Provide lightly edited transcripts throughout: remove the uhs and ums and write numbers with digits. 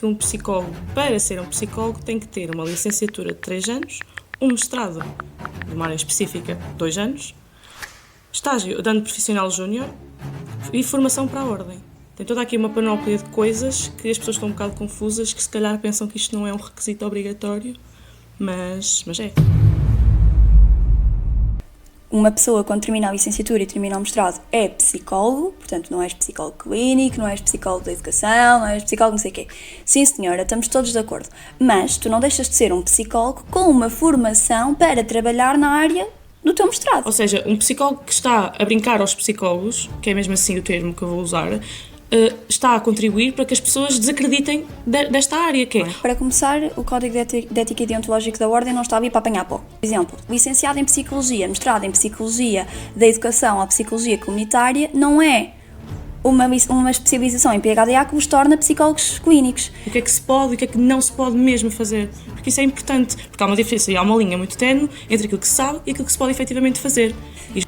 que um psicólogo, para ser um psicólogo, tem que ter uma licenciatura de 3 anos, um mestrado de uma área específica de 2 anos, estágio de ano profissional júnior e formação para a ordem. Tem toda aqui uma panóplia de coisas que as pessoas estão um bocado confusas, que se calhar pensam que isto não é um requisito obrigatório, mas é. Uma pessoa, quando termina a licenciatura e termina o mestrado, é psicólogo, portanto não és psicólogo clínico, não és psicólogo da educação, não és psicólogo não sei o quê. Sim, senhora, estamos todos de acordo. Mas tu não deixas de ser um psicólogo com uma formação para trabalhar na área do teu mestrado. Ou seja, um psicólogo que está a brincar aos psicólogos, que é mesmo assim o termo que eu vou usar, está a contribuir para que as pessoas desacreditem desta área que é. Para começar, o Código de Ética e Deontológico da Ordem não está ali para apanhar pó. Por exemplo, licenciado em Psicologia, mestrado em Psicologia da Educação ou Psicologia Comunitária, não é uma especialização em PHDA que vos torna psicólogos clínicos. O que é que se pode e o que é que não se pode mesmo fazer? Porque isso é importante, porque há uma diferença e há uma linha muito ténue entre aquilo que se sabe e aquilo que se pode efetivamente fazer.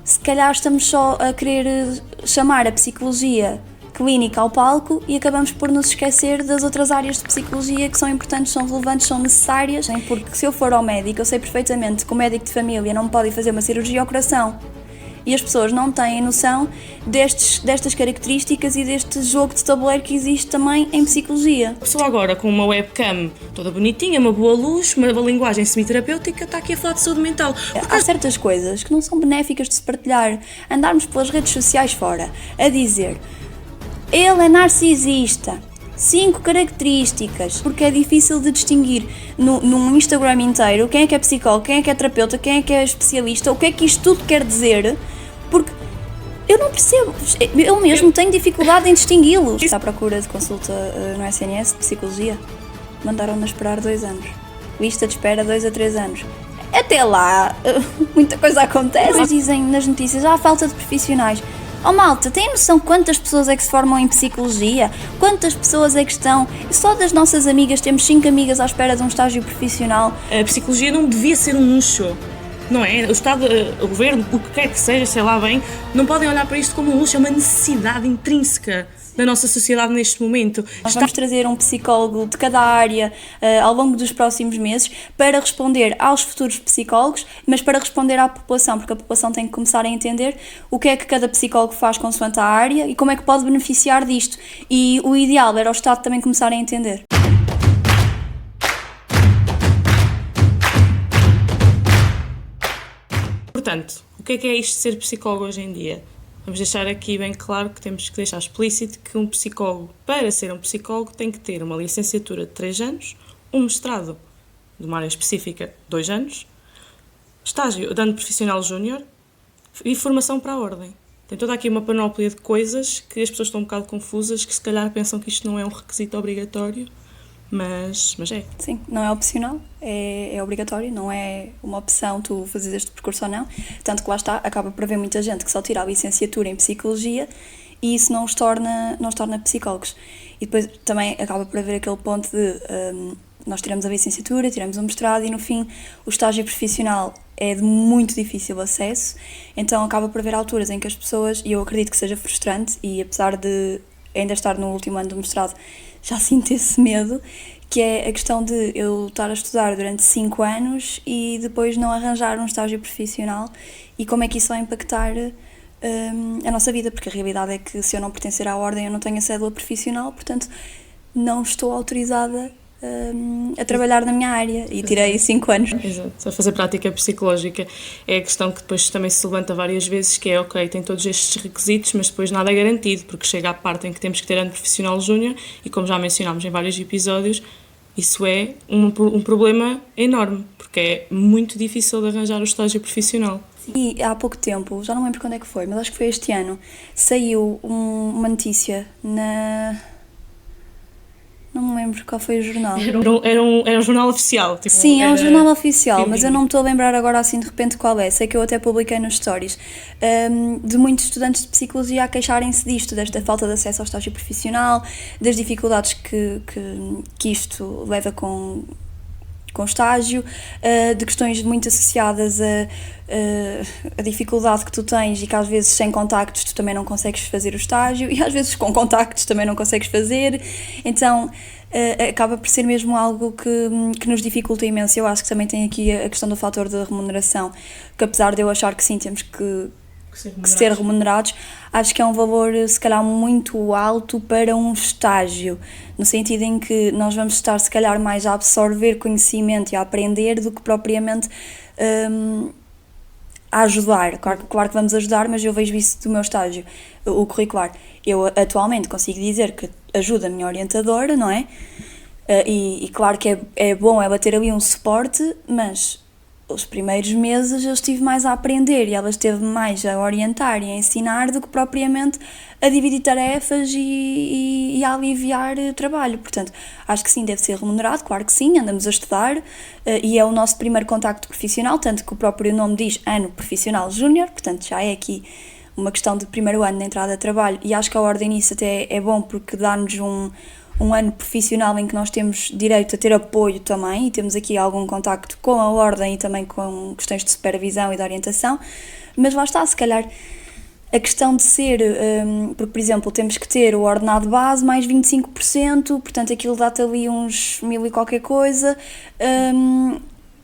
Se calhar estamos só a querer chamar a psicologia clínica ao palco e acabamos por nos esquecer das outras áreas de psicologia que são importantes, são relevantes, são necessárias, porque se eu for ao médico, eu sei perfeitamente que o médico de família não me pode fazer uma cirurgia ao coração. E as pessoas não têm noção destas características e deste jogo de tabuleiro que existe também em psicologia. A pessoa agora com uma webcam toda bonitinha, uma boa luz, uma linguagem semiterapêutica, está aqui a falar de saúde mental. Há certas coisas que não são benéficas de se partilhar. Andarmos pelas redes sociais fora a dizer ele é narcisista, 5 características, porque é difícil de distinguir num Instagram inteiro quem é que é psicólogo, quem é que é terapeuta, quem é que é especialista, o que é que isto tudo quer dizer, porque eu não percebo, eu mesmo tenho dificuldade em distingui-los. Está à procura de consulta no SNS de psicologia? Mandaram-me esperar 2 anos. Lista de espera 2 a 3 anos. Até lá, muita coisa acontece. Eles dizem nas notícias, há falta de profissionais. Oh malta, tem noção quantas pessoas é que se formam em psicologia? Quantas pessoas é que estão? Só das nossas amigas, temos 5 amigas à espera de um estágio profissional. A psicologia não devia ser um luxo, não é? O Estado, o Governo, o que quer que seja, sei lá bem, não podem olhar para isto como um luxo, é uma necessidade intrínseca da nossa sociedade neste momento. Nós vamos trazer um psicólogo de cada área ao longo dos próximos meses para responder aos futuros psicólogos, mas para responder à população, porque a população tem que começar a entender o que é que cada psicólogo faz consoante a área e como é que pode beneficiar disto. E o ideal era o Estado também começar a entender. Portanto, o que é isto de ser psicólogo hoje em dia? Vamos deixar aqui bem claro que temos que deixar explícito que um psicólogo, para ser um psicólogo, tem que ter uma licenciatura de 3 anos, um mestrado de uma área específica de 2 anos, estágio de ano profissional júnior e formação para a ordem. Tem toda aqui uma panóplia de coisas que as pessoas estão um bocado confusas, que se calhar pensam que isto não é um requisito obrigatório, mas é. Sim, não é opcional, é obrigatório, não é uma opção tu fazeres este percurso ou não, tanto que lá está, acaba por haver muita gente que só tira a licenciatura em Psicologia e isso não os torna psicólogos. E depois também acaba por haver aquele ponto de nós tiramos a licenciatura, tiramos o mestrado e no fim o estágio profissional é de muito difícil acesso, então acaba por haver alturas em que as pessoas, e eu acredito que seja frustrante, e apesar de ainda estar no último ano do mestrado, já sinto esse medo, que é a questão de eu estar a estudar durante 5 anos e depois não arranjar um estágio profissional e como é que isso vai impactar a nossa vida, porque a realidade é que se eu não pertencer à ordem eu não tenho a cédula profissional, portanto não estou autorizada a trabalhar na minha área e tirei 5 anos. Exato, a fazer prática psicológica é a questão que depois também se levanta várias vezes, que é ok, tem todos estes requisitos, mas depois nada é garantido, porque chega à parte em que temos que ter ano profissional júnior e como já mencionámos em vários episódios, isso é um problema enorme, porque é muito difícil de arranjar o estágio profissional. E há pouco tempo, já não lembro quando é que foi, mas acho que foi este ano, saiu uma notícia na... Não me lembro qual foi o jornal. Era um jornal oficial. Tipo, sim, é um jornal oficial, mas eu não me estou a lembrar agora assim de repente qual é. Sei que eu até publiquei nos stories. De muitos estudantes de psicologia a queixarem-se disto, desta falta de acesso ao estágio profissional, das dificuldades que isto leva com estágio, de questões muito associadas a dificuldade que tu tens e que às vezes sem contactos tu também não consegues fazer o estágio e às vezes com contactos também não consegues fazer, então acaba por ser mesmo algo que nos dificulta imenso. Eu acho que também tem aqui a questão do fator de remuneração, que apesar de eu achar que sim, temos que ser remunerados, acho que é um valor se calhar muito alto para um estágio, no sentido em que nós vamos estar se calhar mais a absorver conhecimento e a aprender do que propriamente a ajudar. Claro que vamos ajudar, mas eu vejo isso do meu estágio, o curricular. Eu atualmente consigo dizer que ajudo a minha orientadora, não é? E claro que é bom ela ter ali um suporte, mas os primeiros meses eu estive mais a aprender e ela esteve mais a orientar e a ensinar do que propriamente a dividir tarefas e a aliviar o trabalho. Portanto, acho que sim, deve ser remunerado, claro que sim, andamos a estudar e é o nosso primeiro contacto profissional, tanto que o próprio nome diz ano profissional júnior, portanto já é aqui uma questão de primeiro ano de entrada a trabalho, e acho que a ordem nisso até é bom porque dá-nos um ano profissional em que nós temos direito a ter apoio também e temos aqui algum contacto com a ordem e também com questões de supervisão e de orientação, mas lá está, se calhar a questão de ser, porque por exemplo temos que ter o ordenado base mais 25%, portanto aquilo dá-te ali uns 1000 e qualquer coisa,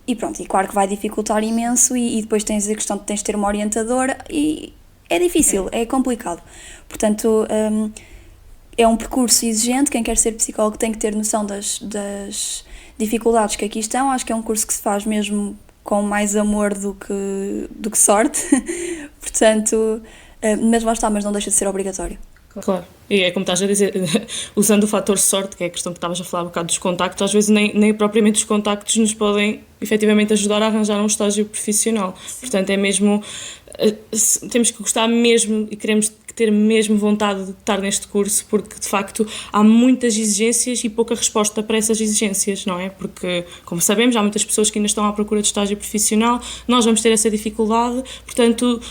e pronto, e claro que vai dificultar imenso e depois tens a questão de tens de ter uma orientadora e é difícil, é complicado, portanto é um percurso exigente. Quem quer ser psicólogo tem que ter noção das dificuldades que aqui estão. Acho que é um curso que se faz mesmo com mais amor do que sorte, portanto, mas lá está, mas não deixa de ser obrigatório. Claro, e é como estás a dizer, usando o fator sorte, que é a questão que estavas a falar um bocado dos contactos, às vezes nem propriamente os contactos nos podem efetivamente ajudar a arranjar um estágio profissional. Portanto, é mesmo, temos que gostar mesmo e queremos ter mesmo vontade de estar neste curso, porque de facto há muitas exigências e pouca resposta para essas exigências, não é? Porque, como sabemos, há muitas pessoas que ainda estão à procura de estágio profissional, nós vamos ter essa dificuldade, portanto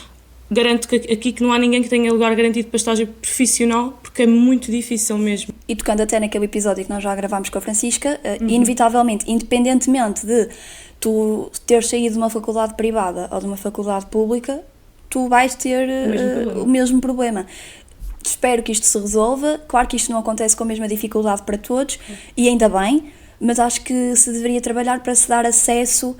garanto que aqui que não há ninguém que tenha lugar garantido para estágio profissional, porque é muito difícil mesmo. E tocando até naquele episódio que nós já gravámos com a Francisca, inevitavelmente, independentemente de tu teres saído de uma faculdade privada ou de uma faculdade pública, tu vais ter o mesmo problema. Espero que isto se resolva. Claro que isto não acontece com a mesma dificuldade para todos, e ainda bem, mas acho que se deveria trabalhar para se dar acesso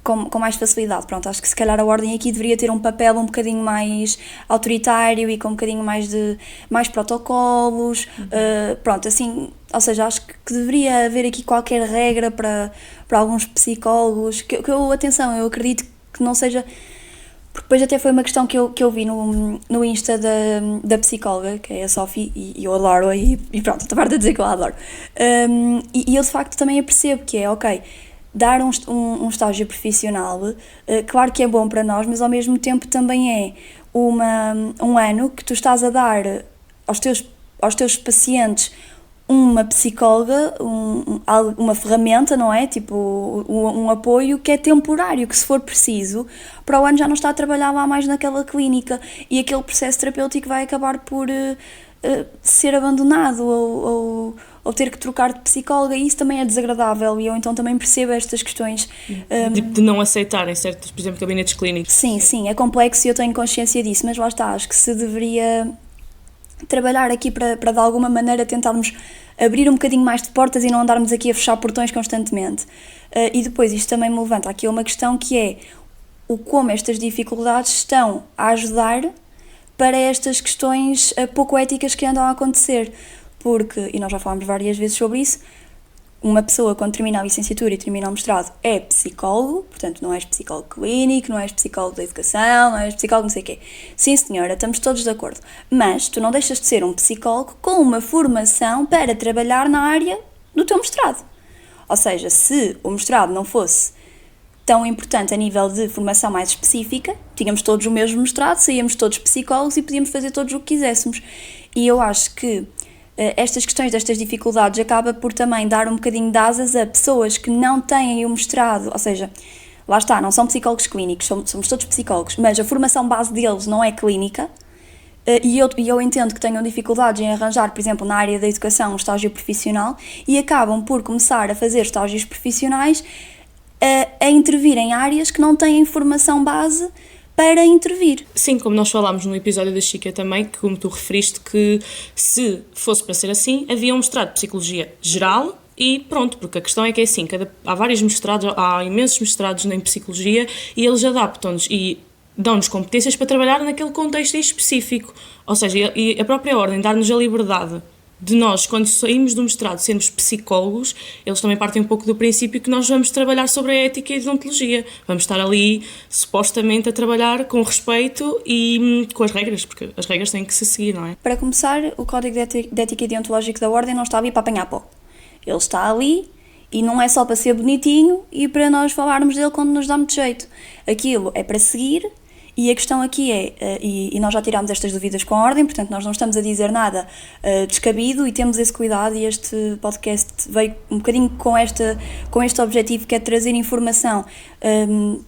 com mais facilidade. Pronto, acho que se calhar a ordem aqui deveria ter um papel um bocadinho mais autoritário e com um bocadinho mais protocolos, pronto, assim, ou seja, acho que deveria haver aqui qualquer regra para alguns psicólogos, que atenção, eu acredito que não seja, porque depois até foi uma questão que eu vi no Insta da psicóloga, que é a Sophie, e eu adoro-a, e pronto, estou farta de dizer que eu a adoro, e eu de facto também a percebo que é, ok, dar um estágio profissional, claro que é bom para nós, mas ao mesmo tempo também é um ano que tu estás a dar aos teus pacientes uma psicóloga, uma ferramenta, não é? Tipo, um apoio que é temporário, que se for preciso, para o ano já não está a trabalhar lá mais naquela clínica e aquele processo terapêutico vai acabar por ser abandonado ou ter que trocar de psicóloga, e isso também é desagradável, e eu então também percebo estas questões de não aceitarem certos, por exemplo, gabinetes clínicos. Sim, é complexo e eu tenho consciência disso, mas lá está, acho que se deveria trabalhar aqui para de alguma maneira tentarmos abrir um bocadinho mais de portas e não andarmos aqui a fechar portões constantemente. E depois isto também me levanta aqui uma questão, que é como estas dificuldades estão a ajudar para estas questões pouco éticas que andam a acontecer, porque, e nós já falámos várias vezes sobre isso, uma pessoa quando termina a licenciatura e termina o mestrado é psicólogo, portanto não és psicólogo clínico, não és psicólogo da educação, não és psicólogo não sei o quê. Sim senhora, estamos todos de acordo, mas tu não deixas de ser um psicólogo com uma formação para trabalhar na área do teu mestrado. Ou seja, se o mestrado não fosse tão importante a nível de formação mais específica, tínhamos todos o mesmo mestrado, saíamos todos psicólogos e podíamos fazer todos o que quiséssemos. E eu acho que estas questões destas dificuldades acaba por também dar um bocadinho de asas a pessoas que não têm o mestrado, ou seja, lá está, não são psicólogos clínicos, somos todos psicólogos, mas a formação base deles não é clínica, e eu entendo que tenham dificuldades em arranjar, por exemplo, na área da educação, um estágio profissional, e acabam por começar a fazer estágios profissionais a intervir em áreas que não têm formação base para intervir. Sim, como nós falámos no episódio da Chica também, que como tu referiste, que se fosse para ser assim, havia um mestrado de Psicologia Geral e pronto, porque a questão é que é assim, há vários mestrados, há imensos mestrados em Psicologia e eles adaptam-nos e dão-nos competências para trabalhar naquele contexto em específico. Ou seja, e a própria ordem dar-nos a liberdade de nós, quando saímos do mestrado, sermos psicólogos, eles também partem um pouco do princípio que nós vamos trabalhar sobre a ética e a deontologia. Vamos estar ali, supostamente, a trabalhar com respeito e com as regras, porque as regras têm que se seguir, não é? Para começar, o Código de Ética e Deontológico da Ordem não está ali para apanhar pó. Ele está ali e não é só para ser bonitinho e para nós falarmos dele quando nos dá muito jeito. Aquilo é para seguir. E a questão aqui é, e nós já tirámos estas dúvidas com a Ordem, portanto nós não estamos a dizer nada descabido e temos esse cuidado e este podcast veio um bocadinho com este objetivo que é trazer informação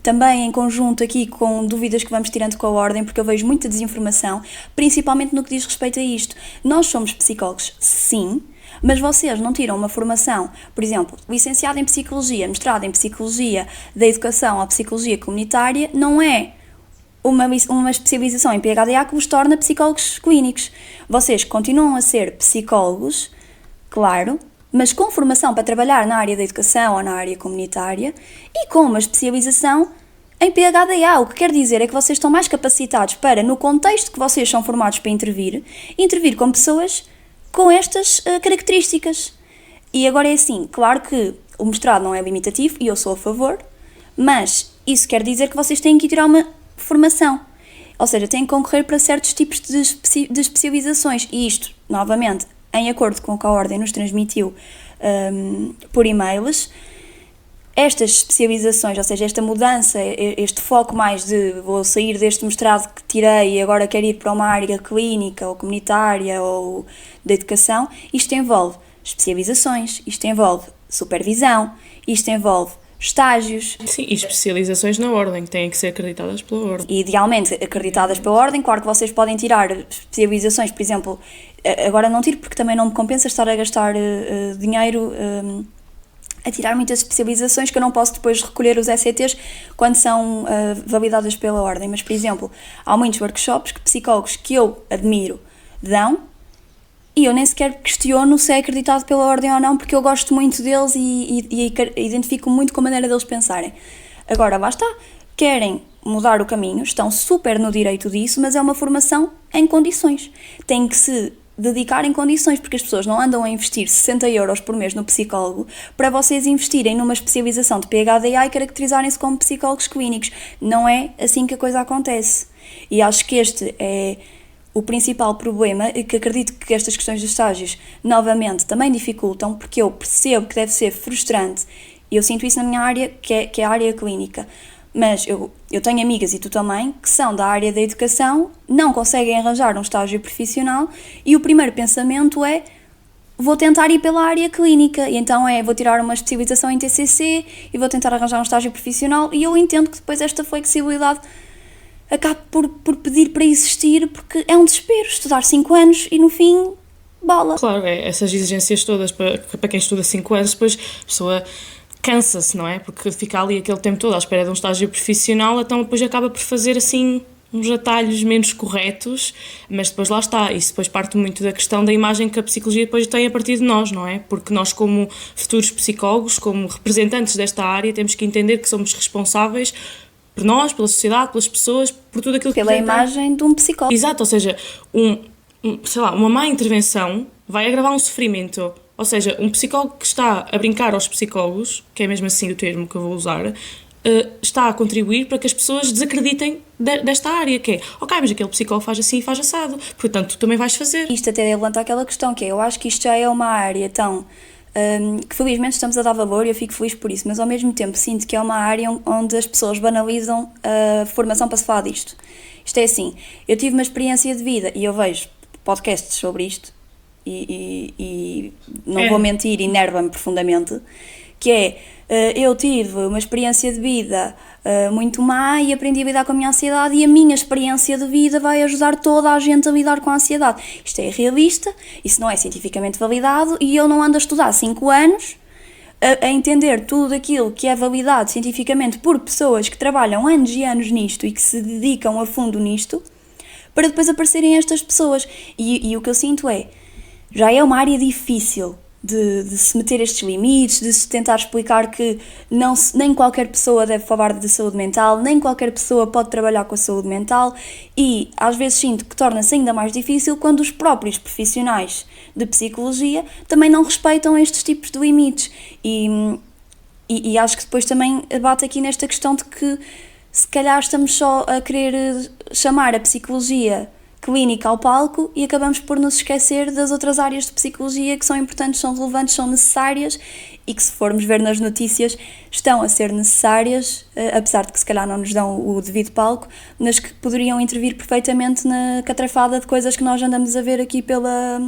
também em conjunto aqui com dúvidas que vamos tirando com a Ordem, porque eu vejo muita desinformação, principalmente no que diz respeito a isto. Nós somos psicólogos, sim, mas vocês não tiram uma formação, por exemplo, licenciado em Psicologia, mestrado em Psicologia da Educação ou Psicologia Comunitária, não é uma especialização em PHDA que vos torna psicólogos clínicos. Vocês continuam a ser psicólogos, claro, mas com formação para trabalhar na área da educação ou na área comunitária e com uma especialização em PHDA, o que quer dizer é que vocês estão mais capacitados para, no contexto que vocês são formados para intervir com pessoas com estas características. E agora é assim, claro que o mestrado não é limitativo e eu sou a favor, mas isso quer dizer que vocês têm que tirar uma formação, ou seja, têm que concorrer para certos tipos de especializações e isto, novamente, em acordo com o que a Ordem nos transmitiu por e-mails, estas especializações, ou seja, esta mudança, este foco mais de vou sair deste mestrado que tirei e agora quero ir para uma área clínica ou comunitária ou da educação, isto envolve especializações, isto envolve supervisão, isto envolve estágios. Sim, e especializações na Ordem, que têm que ser acreditadas pela Ordem. E, idealmente acreditadas pela Ordem, claro que vocês podem tirar especializações, por exemplo, agora não tiro porque também não me compensa estar a gastar dinheiro a tirar muitas especializações que eu não posso depois recolher os ECTs quando são validadas pela Ordem, mas, por exemplo, há muitos workshops que psicólogos que eu admiro dão e eu nem sequer questiono se é acreditado pela Ordem ou não, porque eu gosto muito deles e identifico muito com a maneira deles pensarem. Agora, lá está, querem mudar o caminho, estão super no direito disso, mas é uma formação em condições. Têm que se dedicar em condições, porque as pessoas não andam a investir 60 euros por mês no psicólogo para vocês investirem numa especialização de PHDA e caracterizarem-se como psicólogos clínicos. Não é assim que a coisa acontece. E acho que este é o principal problema, é que acredito que estas questões dos estágios, novamente, também dificultam, porque eu percebo que deve ser frustrante, e eu sinto isso na minha área, que é a área clínica, mas eu tenho amigas, e tu também, que são da área da educação, não conseguem arranjar um estágio profissional, e o primeiro pensamento é, vou tentar ir pela área clínica, e então vou tirar uma especialização em TCC, e vou tentar arranjar um estágio profissional, e eu entendo que depois esta flexibilidade acabo por pedir para existir, porque é um desespero estudar 5 anos e no fim, bola. Claro, essas exigências todas para quem estuda 5 anos, depois a pessoa cansa-se, não é? Porque fica ali aquele tempo todo à espera de um estágio profissional, então depois acaba por fazer assim uns atalhos menos corretos, mas depois lá está, isso depois parte muito da questão da imagem que a psicologia depois tem a partir de nós, não é? Porque nós, como futuros psicólogos, como representantes desta área, temos que entender que somos responsáveis por nós, pela sociedade, pelas pessoas, por tudo aquilo que pela imagem de um psicólogo. Exato, ou seja, uma má intervenção vai agravar um sofrimento. Ou seja, um psicólogo que está a brincar aos psicólogos, que é mesmo assim o termo que eu vou usar, está a contribuir para que as pessoas desacreditem desta área, que é, ok, mas aquele psicólogo faz assim e faz assado, portanto tu também vais fazer. Isto até levanta aquela questão, que é, eu acho que isto já é uma área tão que felizmente estamos a dar valor e eu fico feliz por isso, mas ao mesmo tempo sinto que é uma área onde as pessoas banalizam a formação para se falar disto. Isto é assim, eu tive uma experiência de vida e eu vejo podcasts sobre isto e não vou mentir, enerva-me profundamente, que é, eu tive uma experiência de vida muito má e aprendi a lidar com a minha ansiedade e a minha experiência de vida vai ajudar toda a gente a lidar com a ansiedade. Isto é realista, isso não é cientificamente validado e eu não ando a estudar 5 anos a entender tudo aquilo que é validado cientificamente por pessoas que trabalham anos e anos nisto e que se dedicam a fundo nisto, para depois aparecerem estas pessoas. E o que eu sinto já é uma área difícil de se meter estes limites, de se tentar explicar que nem qualquer pessoa deve falar de saúde mental, nem qualquer pessoa pode trabalhar com a saúde mental, e às vezes sinto que torna-se ainda mais difícil quando os próprios profissionais de psicologia também não respeitam estes tipos de limites. E acho que depois também bate aqui nesta questão de que se calhar estamos só a querer chamar a psicologia clínica ao palco e acabamos por nos esquecer das outras áreas de psicologia que são importantes, são relevantes, são necessárias e que, se formos ver nas notícias, estão a ser necessárias, apesar de que se calhar não nos dão o devido palco, mas que poderiam intervir perfeitamente na catrafada de coisas que nós andamos a ver aqui pelas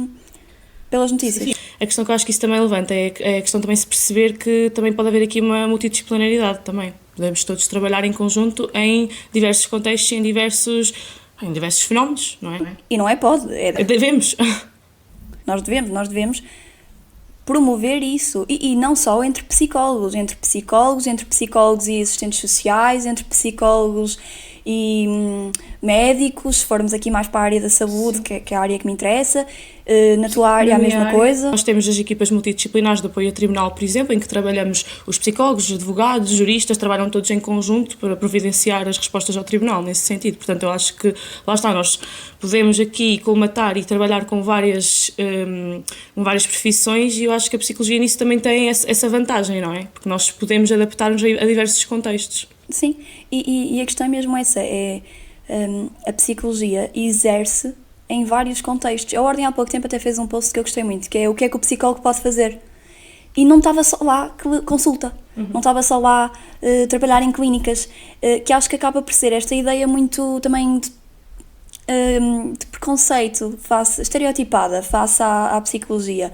notícias. Sim. A questão que eu acho que isso também levanta é a questão também de se perceber que também pode haver aqui uma multidisciplinaridade também. Podemos todos trabalhar em conjunto em diversos contextos, em diversos fenómenos, não é? E não pode. Devemos. Nós devemos promover isso. E não só entre psicólogos e assistentes sociais, entre psicólogos e médicos, se formos aqui mais para a área da saúde, que é a área que me interessa, na tua área a mesma coisa. Nós temos as equipas multidisciplinares de apoio a tribunal, por exemplo, em que trabalhamos os psicólogos, os advogados, os juristas, trabalham todos em conjunto para providenciar as respostas ao tribunal, nesse sentido. Portanto, eu acho que, lá está, nós podemos aqui colmatar e trabalhar com várias profissões, e eu acho que a psicologia nisso também tem essa vantagem, não é? Porque nós podemos adaptar-nos a diversos contextos. Sim, e a questão é mesmo essa, a psicologia exerce em vários contextos. A Ordem há pouco tempo até fez um post que eu gostei muito, que é o que o psicólogo pode fazer. E não estava só lá consulta, não estava só lá trabalhar em clínicas, que acho que acaba por ser esta ideia muito também de preconceito, estereotipada face à psicologia.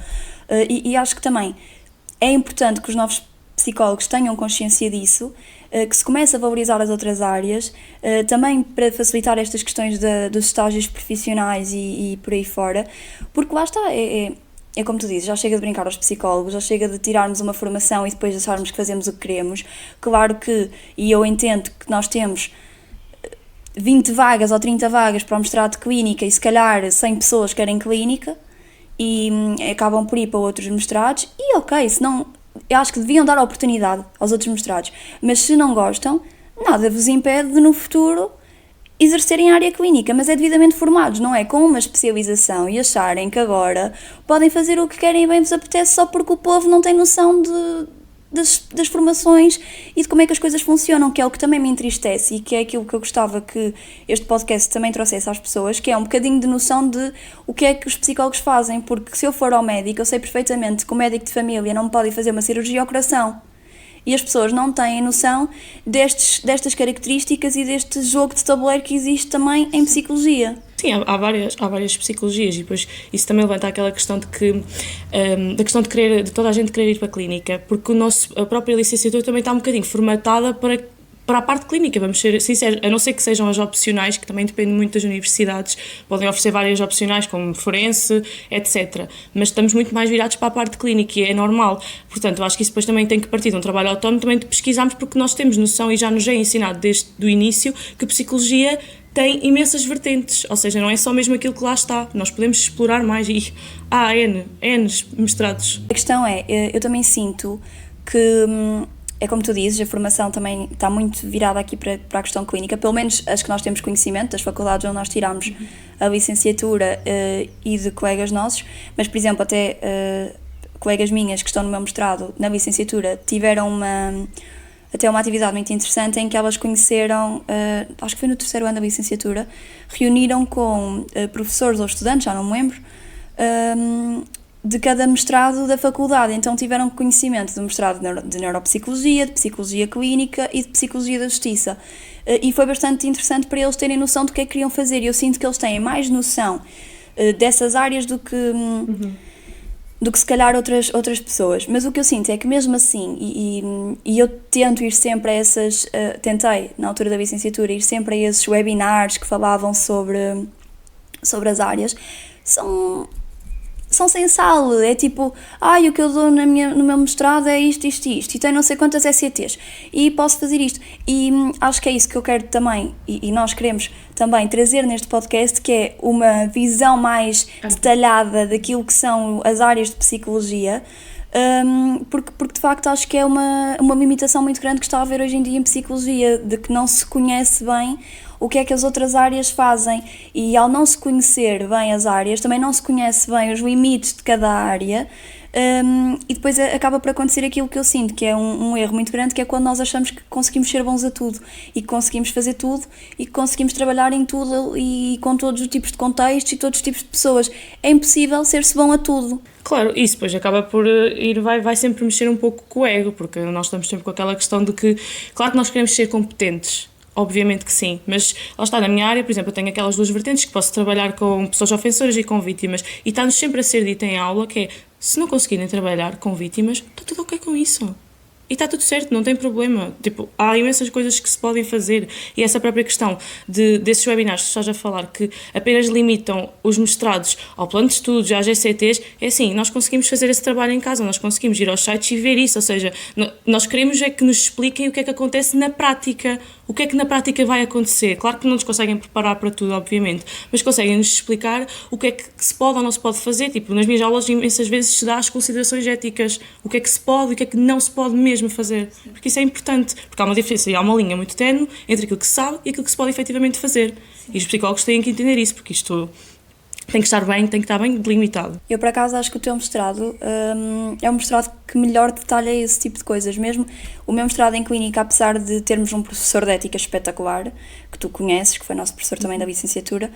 E acho que também é importante que os novos psicólogos tenham consciência disso, que se comece a valorizar as outras áreas, também para facilitar estas questões dos estágios profissionais e por aí fora, porque lá está, é como tu dizes, já chega de brincar aos psicólogos, já chega de tirarmos uma formação e depois acharmos que fazemos o que queremos. Claro que, e eu entendo que nós temos 20 vagas ou 30 vagas para o mestrado de clínica e se calhar 100 pessoas querem clínica e acabam por ir para outros mestrados, e ok, se não... Eu acho que deviam dar a oportunidade aos outros mestrados, mas se não gostam, nada vos impede de no futuro exercerem a área clínica, mas é devidamente formados, não é? Com uma especialização, e acharem que agora podem fazer o que querem e bem vos apetece só porque o povo não tem noção das formações e de como é que as coisas funcionam, que é o que também me entristece e que é aquilo que eu gostava que este podcast também trouxesse às pessoas, que é um bocadinho de noção de o que é que os psicólogos fazem, porque se eu for ao médico, eu sei perfeitamente que o médico de família não me pode fazer uma cirurgia ao coração. E as pessoas não têm noção destas características e deste jogo de tabuleiro que existe também em psicologia. Sim, há várias psicologias, e depois isso também levanta aquela questão de que da questão de toda a gente querer ir para a clínica, porque a própria licenciatura também está um bocadinho formatada para a parte clínica, vamos ser sinceros, a não ser que sejam as opcionais, que também depende muito das universidades, podem oferecer várias opcionais, como forense, etc. Mas estamos muito mais virados para a parte clínica, e é normal. Portanto, eu acho que isso depois também tem que partir de um trabalho autónomo, também de pesquisarmos, porque nós temos noção, e já nos é ensinado desde o início, que a psicologia tem imensas vertentes, ou seja, não é só mesmo aquilo que lá está, nós podemos explorar mais, e há N mestrados. A questão eu também sinto que... É como tu dizes, a formação também está muito virada aqui para a questão clínica, pelo menos as que nós temos conhecimento, das faculdades onde nós tiramos a licenciatura e de colegas nossos, mas, por exemplo, até colegas minhas que estão no meu mestrado, na licenciatura, tiveram até uma atividade muito interessante em que elas conheceram, acho que foi no 3º ano da licenciatura, reuniram com professores ou estudantes, já não me lembro, de cada mestrado da faculdade, então tiveram conhecimento do mestrado de neuropsicologia, de psicologia clínica e de psicologia da justiça, e foi bastante interessante para eles terem noção do que é que queriam fazer, e eu sinto que eles têm mais noção dessas áreas do que se calhar outras pessoas, mas o que eu sinto é que mesmo assim, e eu tento ir sempre a tentei na altura da licenciatura ir sempre a esses webinars que falavam sobre as áreas, são são sem sal, é tipo, o que eu dou no meu mestrado é isto, e tenho não sei quantas ECTs, e posso fazer isto. E acho que é isso que eu quero também, e nós queremos também trazer neste podcast, que é uma visão mais detalhada daquilo que são as áreas de psicologia, porque de facto acho que é uma limitação muito grande que está a haver hoje em dia em psicologia, de que não se conhece bem o que é que as outras áreas fazem, e ao não se conhecer bem as áreas, também não se conhece bem os limites de cada área, e depois acaba por acontecer aquilo que eu sinto, que é um erro muito grande, que é quando nós achamos que conseguimos ser bons a tudo, e que conseguimos fazer tudo, e que conseguimos trabalhar em tudo, e com todos os tipos de contextos e todos os tipos de pessoas. É impossível ser-se bom a tudo. Claro, isso depois acaba por vai sempre mexer um pouco com o ego, porque nós estamos sempre com aquela questão de que, claro que nós queremos ser competentes, obviamente que sim, mas lá está, na minha área, por exemplo, eu tenho aquelas duas vertentes que posso trabalhar com pessoas ofensoras e com vítimas, e está-nos sempre a ser dito em aula que é, se não conseguirem trabalhar com vítimas, está tudo ok com isso. E está tudo certo, não tem problema. Tipo, há imensas coisas que se podem fazer. E essa própria questão desses webinars que estás a falar, que apenas limitam os mestrados ao plano de estudos, às GCTs, é assim, nós conseguimos fazer esse trabalho em casa, nós conseguimos ir aos sites e ver isso. Ou seja, nós queremos é que nos expliquem o que é que acontece na prática. O que é que na prática vai acontecer? Claro que não nos conseguem preparar para tudo, obviamente, mas conseguem-nos explicar o que é que se pode ou não se pode fazer. Tipo, nas minhas aulas imensas vezes se dá as considerações éticas, o que é que se pode e o que é que não se pode mesmo fazer, porque isso é importante, porque há uma diferença e há uma linha muito ténue entre aquilo que se sabe e aquilo que se pode efetivamente fazer. Sim. E os psicólogos têm que entender isso, porque isto tem que estar bem delimitado. Eu, por acaso, acho que o teu mestrado é um mestrado que melhor detalha esse tipo de coisas. Mesmo o meu mestrado em clínica, apesar de termos um professor de ética espetacular, que tu conheces, que foi nosso professor também da licenciatura,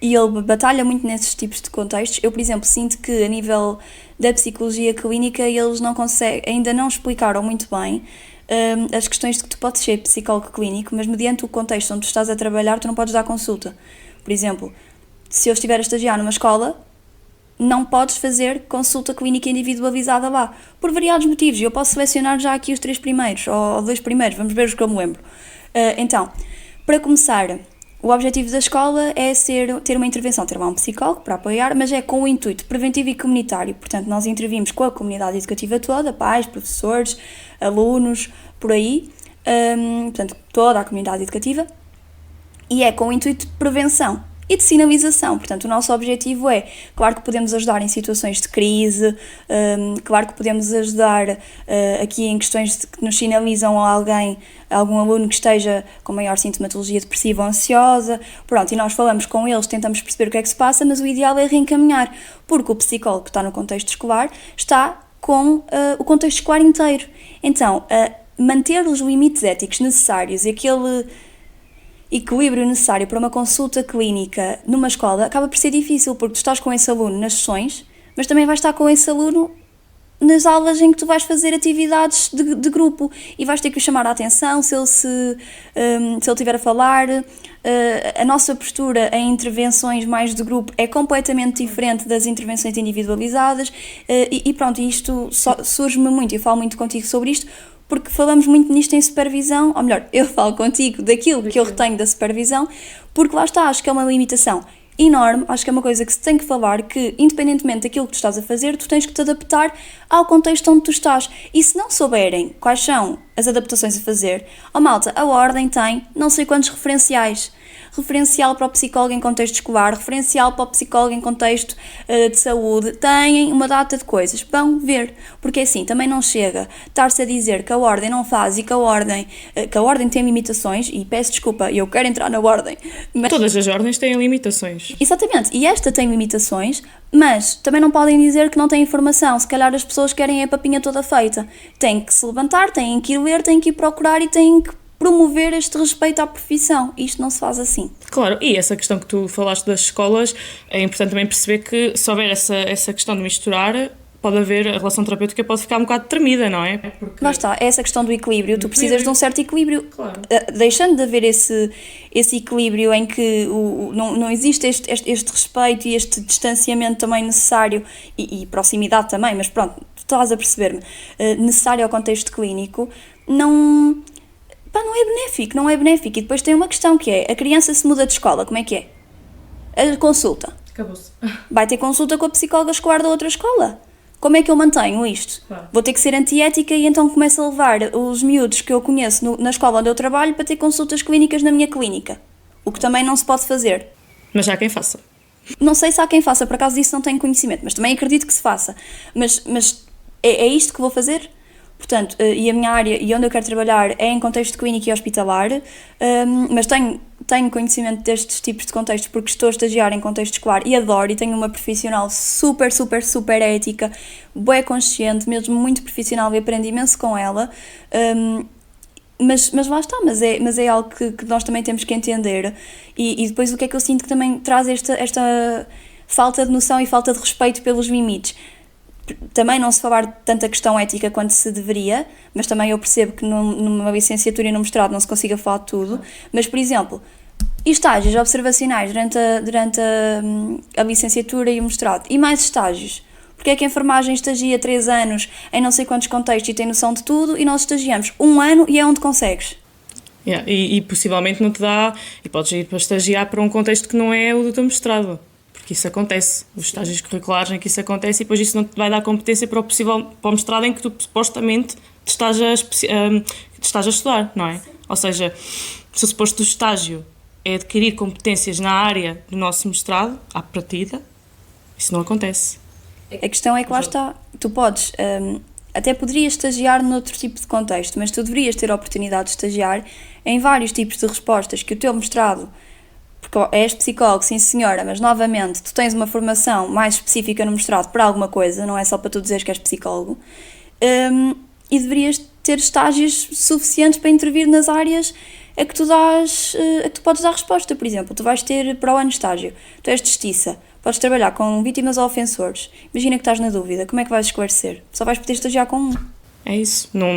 e ele batalha muito nesses tipos de contextos. Eu, por exemplo, sinto que a nível da psicologia clínica eles ainda não explicaram muito bem as questões de que tu podes ser psicólogo clínico, mas mediante o contexto onde tu estás a trabalhar, tu não podes dar consulta. Por exemplo, se eu estiver a estagiar numa escola, não podes fazer consulta clínica individualizada lá, por variados motivos. Eu posso selecionar já aqui os 3 primeiros, ou 2 primeiros, vamos ver os que eu me lembro. Então, para começar, o objetivo da escola é ter uma intervenção, ter lá um psicólogo para apoiar, mas é com o intuito preventivo e comunitário. Portanto, nós intervimos com a comunidade educativa toda, pais, professores, alunos, por aí, portanto, toda a comunidade educativa, e é com o intuito de prevenção e de sinalização. Portanto, o nosso objetivo é, claro que podemos ajudar em situações de crise, claro que podemos ajudar aqui em questões que nos sinalizam a algum aluno que esteja com maior sintomatologia depressiva ou ansiosa, pronto, e nós falamos com eles, tentamos perceber o que é que se passa, mas o ideal é reencaminhar, porque o psicólogo que está no contexto escolar está com o contexto escolar inteiro. Então, manter os limites éticos necessários e aquele equilíbrio necessário para uma consulta clínica numa escola acaba por ser difícil, porque tu estás com esse aluno nas sessões, mas também vais estar com esse aluno nas aulas em que tu vais fazer atividades de grupo e vais ter que chamar a atenção se ele estiver a falar. A nossa postura em intervenções mais de grupo é completamente diferente das intervenções individualizadas, e pronto, isto surge-me muito, eu falo muito contigo sobre isto, porque falamos muito nisto em supervisão, ou melhor, eu falo contigo daquilo que eu retenho da supervisão, porque lá está, acho que é uma limitação enorme, acho que é uma coisa que se tem que falar, que independentemente daquilo que tu estás a fazer, tu tens que te adaptar ao contexto onde tu estás, e se não souberem quais são as adaptações a fazer, malta, a ordem tem não sei quantos referenciais, referencial para o psicólogo em contexto escolar, referencial para o psicólogo em contexto de saúde, têm uma data de coisas, vão ver, porque assim, também não chega estar-se a dizer que a ordem não faz e que a ordem tem limitações, e peço desculpa, eu quero entrar na ordem, mas... Todas as ordens têm limitações. Exatamente, e esta tem limitações, mas também não podem dizer que não têm informação, se calhar as pessoas querem a papinha toda feita, têm que se levantar, têm que ir ler, têm que ir procurar e têm que promover este respeito à profissão. Isto não se faz assim. Claro, e essa questão que tu falaste das escolas, é importante também perceber que se houver essa questão de misturar, pode haver, a relação terapêutica pode ficar um bocado tremida, não é? Porque... Lá está, é essa questão do equilíbrio, tu precisas de um certo equilíbrio. Claro. Deixando de haver esse equilíbrio em que não existe este respeito e este distanciamento também necessário, e proximidade também, mas pronto, tu estás a perceber-me, necessário ao contexto clínico, não é benéfico. E depois tem uma questão que é, a criança se muda de escola, como é que é? A consulta. Acabou-se. Vai ter consulta com a psicóloga escolar da outra escola. Como é que eu mantenho isto? Claro. Vou ter que ser antiética e então começo a levar os miúdos que eu conheço na escola onde eu trabalho para ter consultas clínicas na minha clínica. O que também não se pode fazer. Mas já há quem faça. Não sei se há quem faça, por acaso disso não tenho conhecimento, mas também acredito que se faça. Mas é isto que vou fazer? Portanto, e a minha área e onde eu quero trabalhar é em contexto clínico e hospitalar, mas tenho conhecimento destes tipos de contextos porque estou a estagiar em contexto escolar e adoro, e tenho uma profissional super, super, super ética, bué consciente, mesmo muito profissional, e aprendi imenso com ela. Mas lá está, mas é algo que nós também temos que entender, e depois o que é que eu sinto que também traz esta falta de noção e falta de respeito pelos limites. Também não se falar tanta questão ética quanto se deveria, mas também eu percebo que numa licenciatura e no mestrado não se consiga falar de tudo, mas por exemplo, estágios observacionais durante a licenciatura e o mestrado, e mais estágios. Porque é que a enfermagem estagia 3 anos em não sei quantos contextos e tem noção de tudo, e nós estagiamos 1 ano e é onde consegues. Yeah, e possivelmente não te dá, e podes ir para estagiar para um contexto que não é o do teu mestrado, porque isso acontece, os estágios curriculares em que isso acontece, e depois isso não te vai dar competência para o mestrado em que tu supostamente te estás a estudar, não é? Ou seja, se o suposto do estágio é adquirir competências na área do nosso mestrado, à partida, isso não acontece. A questão é que lá está, tu podes, até poderias estagiar noutro tipo de contexto, mas tu deverias ter a oportunidade de estagiar em vários tipos de respostas que o teu mestrado, porque és psicólogo, sim senhora, mas novamente tu tens uma formação mais específica no mestrado para alguma coisa, não é só para tu dizeres que és psicólogo, e deverias ter estágios suficientes para intervir nas áreas a que tu podes dar resposta. Por exemplo, tu vais ter para o ano de estágio, tu és justiça, podes trabalhar com vítimas ou ofensores. Imagina que estás na dúvida, como é que vais esclarecer? Só vais poder estagiar com um. É isso. Não...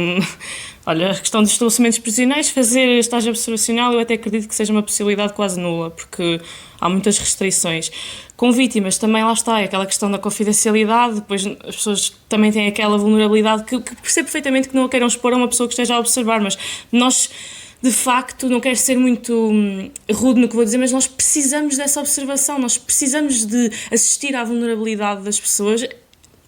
Olha, a questão dos estabelecimentos prisionais, fazer estágio observacional, eu até acredito que seja uma possibilidade quase nula, porque há muitas restrições. Com vítimas também lá está, é aquela questão da confidencialidade, depois as pessoas também têm aquela vulnerabilidade que percebo perfeitamente que não a queiram expor a uma pessoa que esteja a observar, mas nós... De facto, não quero ser muito rude no que vou dizer, mas nós precisamos dessa observação, nós precisamos de assistir à vulnerabilidade das pessoas.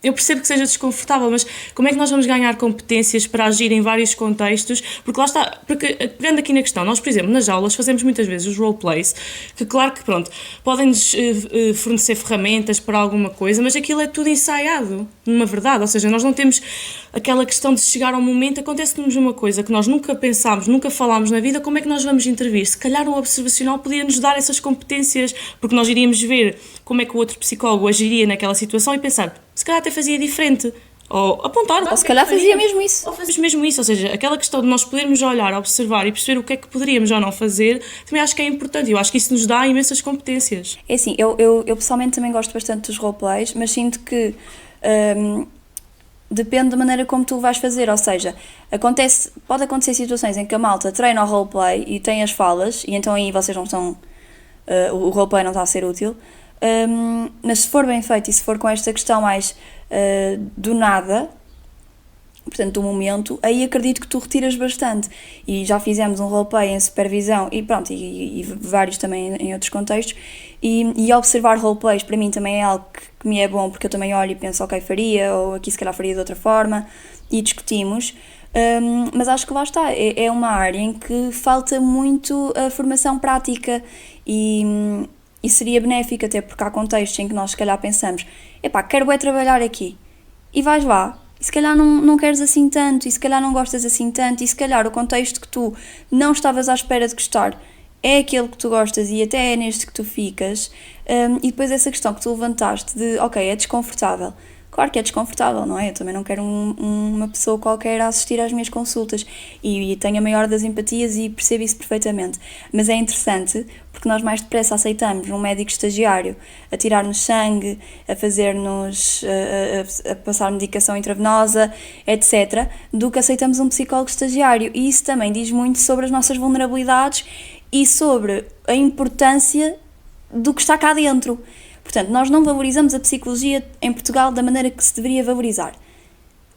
Eu percebo que seja desconfortável, mas como é que nós vamos ganhar competências para agir em vários contextos? Porque lá está, pegando aqui na questão, nós, por exemplo, nas aulas fazemos muitas vezes os roleplays, que claro que, pronto, podem-nos fornecer ferramentas para alguma coisa, mas aquilo é tudo ensaiado, numa verdade, ou seja, nós não temos aquela questão de chegar ao momento, acontece-nos uma coisa que nós nunca pensámos, nunca falámos na vida, como é que nós vamos intervir? Se calhar um observacional podia-nos dar essas competências, porque nós iríamos ver como é que o outro psicólogo agiria naquela situação e pensar, se calhar até fazia diferente, ou apontar. Ou se calhar fazia mesmo isso. Ou fazia mesmo isso, ou seja, aquela questão de nós podermos olhar, observar e perceber o que é que poderíamos ou não fazer, também acho que é importante, eu acho que isso nos dá imensas competências. É assim, eu pessoalmente também gosto bastante dos roleplays, mas sinto que depende da maneira como tu vais fazer, ou seja, pode acontecer situações em que a malta treina o roleplay e tem as falas, e então aí vocês não estão, o roleplay não está a ser útil. Mas se for bem feito e se for com esta questão mais do nada, portanto do momento, aí acredito que tu retiras bastante. E já fizemos um roleplay em supervisão e pronto, e vários também em outros contextos, e observar roleplays para mim também é algo que me é bom, porque eu também olho e penso, ok, faria, ou aqui se calhar faria de outra forma, e discutimos. Mas acho que lá está, é uma área em que falta muito a formação prática, e seria benéfico, até porque há contextos em que nós se calhar pensamos, epá, quero trabalhar aqui, e vais lá, e se calhar não queres assim tanto, e se calhar não gostas assim tanto, e se calhar o contexto que tu não estavas à espera de gostar é aquele que tu gostas e até é neste que tu ficas, e depois essa questão que tu levantaste de, ok, é desconfortável. Claro que é desconfortável, não é? Eu também não quero uma pessoa qualquer a assistir às minhas consultas, e tenho a maior das empatias e percebo isso perfeitamente, mas é interessante porque nós mais depressa aceitamos um médico estagiário a tirar-nos sangue, a fazer-nos, a passar medicação intravenosa, etc., do que aceitamos um psicólogo estagiário, e isso também diz muito sobre as nossas vulnerabilidades e sobre a importância do que está cá dentro. Portanto, nós não valorizamos a psicologia em Portugal da maneira que se deveria valorizar,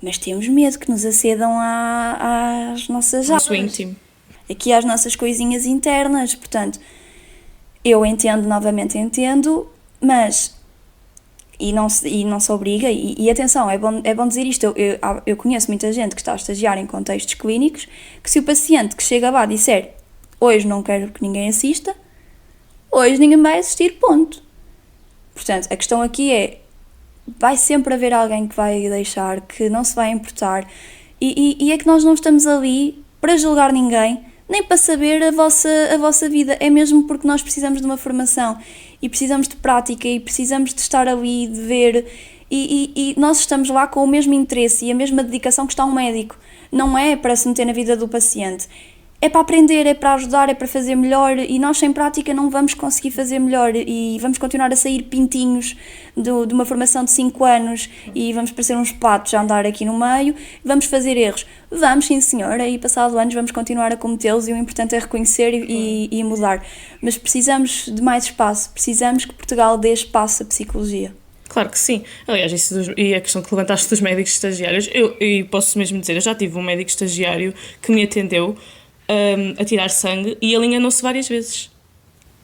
mas temos medo que nos acedam às nossas Nosso íntimo. Aqui às nossas coisinhas internas. Portanto, eu novamente entendo, Mas, e não se obriga, e atenção, é bom dizer isto, eu conheço muita gente que está a estagiar em contextos clínicos, que se o paciente que chega lá disser hoje não quero que ninguém assista, hoje ninguém vai assistir, ponto. Portanto, a questão aqui é, vai sempre haver alguém que vai deixar, que não se vai importar, e é que nós não estamos ali para julgar ninguém, nem para saber a vossa vida, é mesmo porque nós precisamos de uma formação, e precisamos de prática, e precisamos de estar ali, de ver, e nós estamos lá com o mesmo interesse e a mesma dedicação que está um médico, não é para se meter na vida do paciente, é para aprender, é para ajudar, é para fazer melhor, e nós sem prática não vamos conseguir fazer melhor e vamos continuar a sair pintinhos de uma formação de 5 anos e vamos parecer uns patos a andar aqui no meio, vamos fazer erros. Vamos, sim senhora, e passado anos vamos continuar a cometê-los e o importante é reconhecer e mudar. Mas precisamos de mais espaço, precisamos que Portugal dê espaço à psicologia. Claro que sim. Aliás, e a questão que levantaste dos médicos estagiários, eu posso mesmo dizer, eu já tive um médico estagiário que me atendeu a tirar sangue e ele enganou-se várias vezes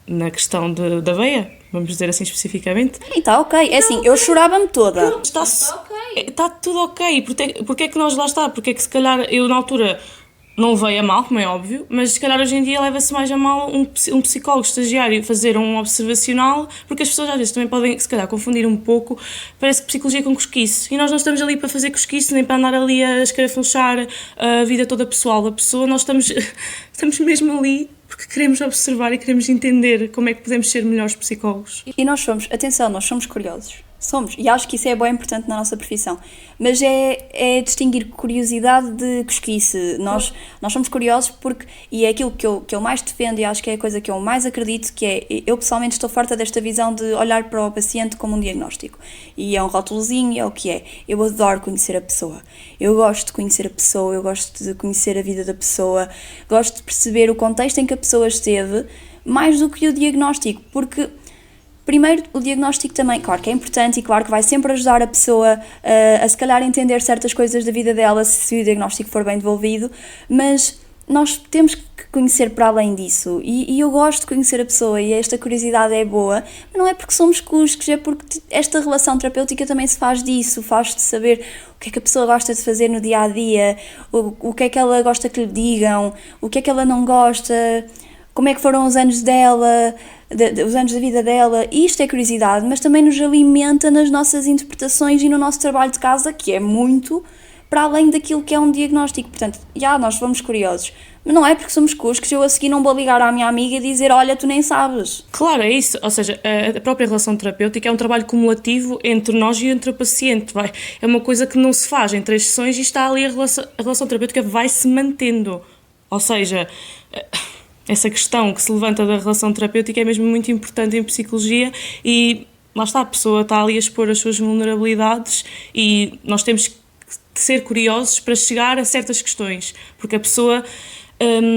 na questão da veia, vamos dizer assim especificamente. E está ok, é assim, eu chorava-me toda. Está tudo ok, porque é que nós lá está, porque é que se calhar eu na altura não levei a mal, como é óbvio, mas se calhar hoje em dia leva-se mais a mal um psicólogo estagiário fazer um observacional, porque as pessoas às vezes também podem, se calhar, confundir um pouco, parece que psicologia é com cosquice, e nós não estamos ali para fazer cosquice, nem para andar ali a escarafunchar a vida toda pessoal da pessoa, nós estamos mesmo ali porque queremos observar e queremos entender como é que podemos ser melhores psicólogos. E nós somos curiosos. Somos, e acho que isso é bem importante na nossa profissão, mas é distinguir curiosidade de cosquice. Nós somos curiosos porque, e é aquilo que eu mais defendo e acho que é a coisa que eu mais acredito, que é, eu pessoalmente estou farta desta visão de olhar para o paciente como um diagnóstico, e é um rótulozinho, é o que é. Eu adoro conhecer a pessoa, eu gosto de conhecer a pessoa, eu gosto de conhecer a vida da pessoa, gosto de perceber o contexto em que a pessoa esteve, mais do que o diagnóstico, porque primeiro, o diagnóstico também, claro que é importante e claro que vai sempre ajudar a pessoa a se calhar entender certas coisas da vida dela se o diagnóstico for bem devolvido, mas nós temos que conhecer para além disso e eu gosto de conhecer a pessoa e esta curiosidade é boa, mas não é porque somos cuscos, é porque esta relação terapêutica também se faz disso, faz de saber o que é que a pessoa gosta de fazer no dia-a-dia, o que é que ela gosta que lhe digam, o que é que ela não gosta, como é que foram os anos dela, os anos da vida dela. Isto é curiosidade, mas também nos alimenta nas nossas interpretações e no nosso trabalho de casa, que é muito para além daquilo que é um diagnóstico. Portanto, nós fomos curiosos, mas não é porque somos cuscos, eu a seguir não vou ligar à minha amiga e dizer, olha, tu nem sabes. Claro, é isso, ou seja, a própria relação terapêutica é um trabalho cumulativo entre nós e entre o paciente, é uma coisa que não se faz em 3 sessões e está ali a relação terapêutica vai se mantendo, ou seja, essa questão que se levanta da relação terapêutica é mesmo muito importante em psicologia e lá está, a pessoa está ali a expor as suas vulnerabilidades e nós temos que ser curiosos para chegar a certas questões, porque a pessoa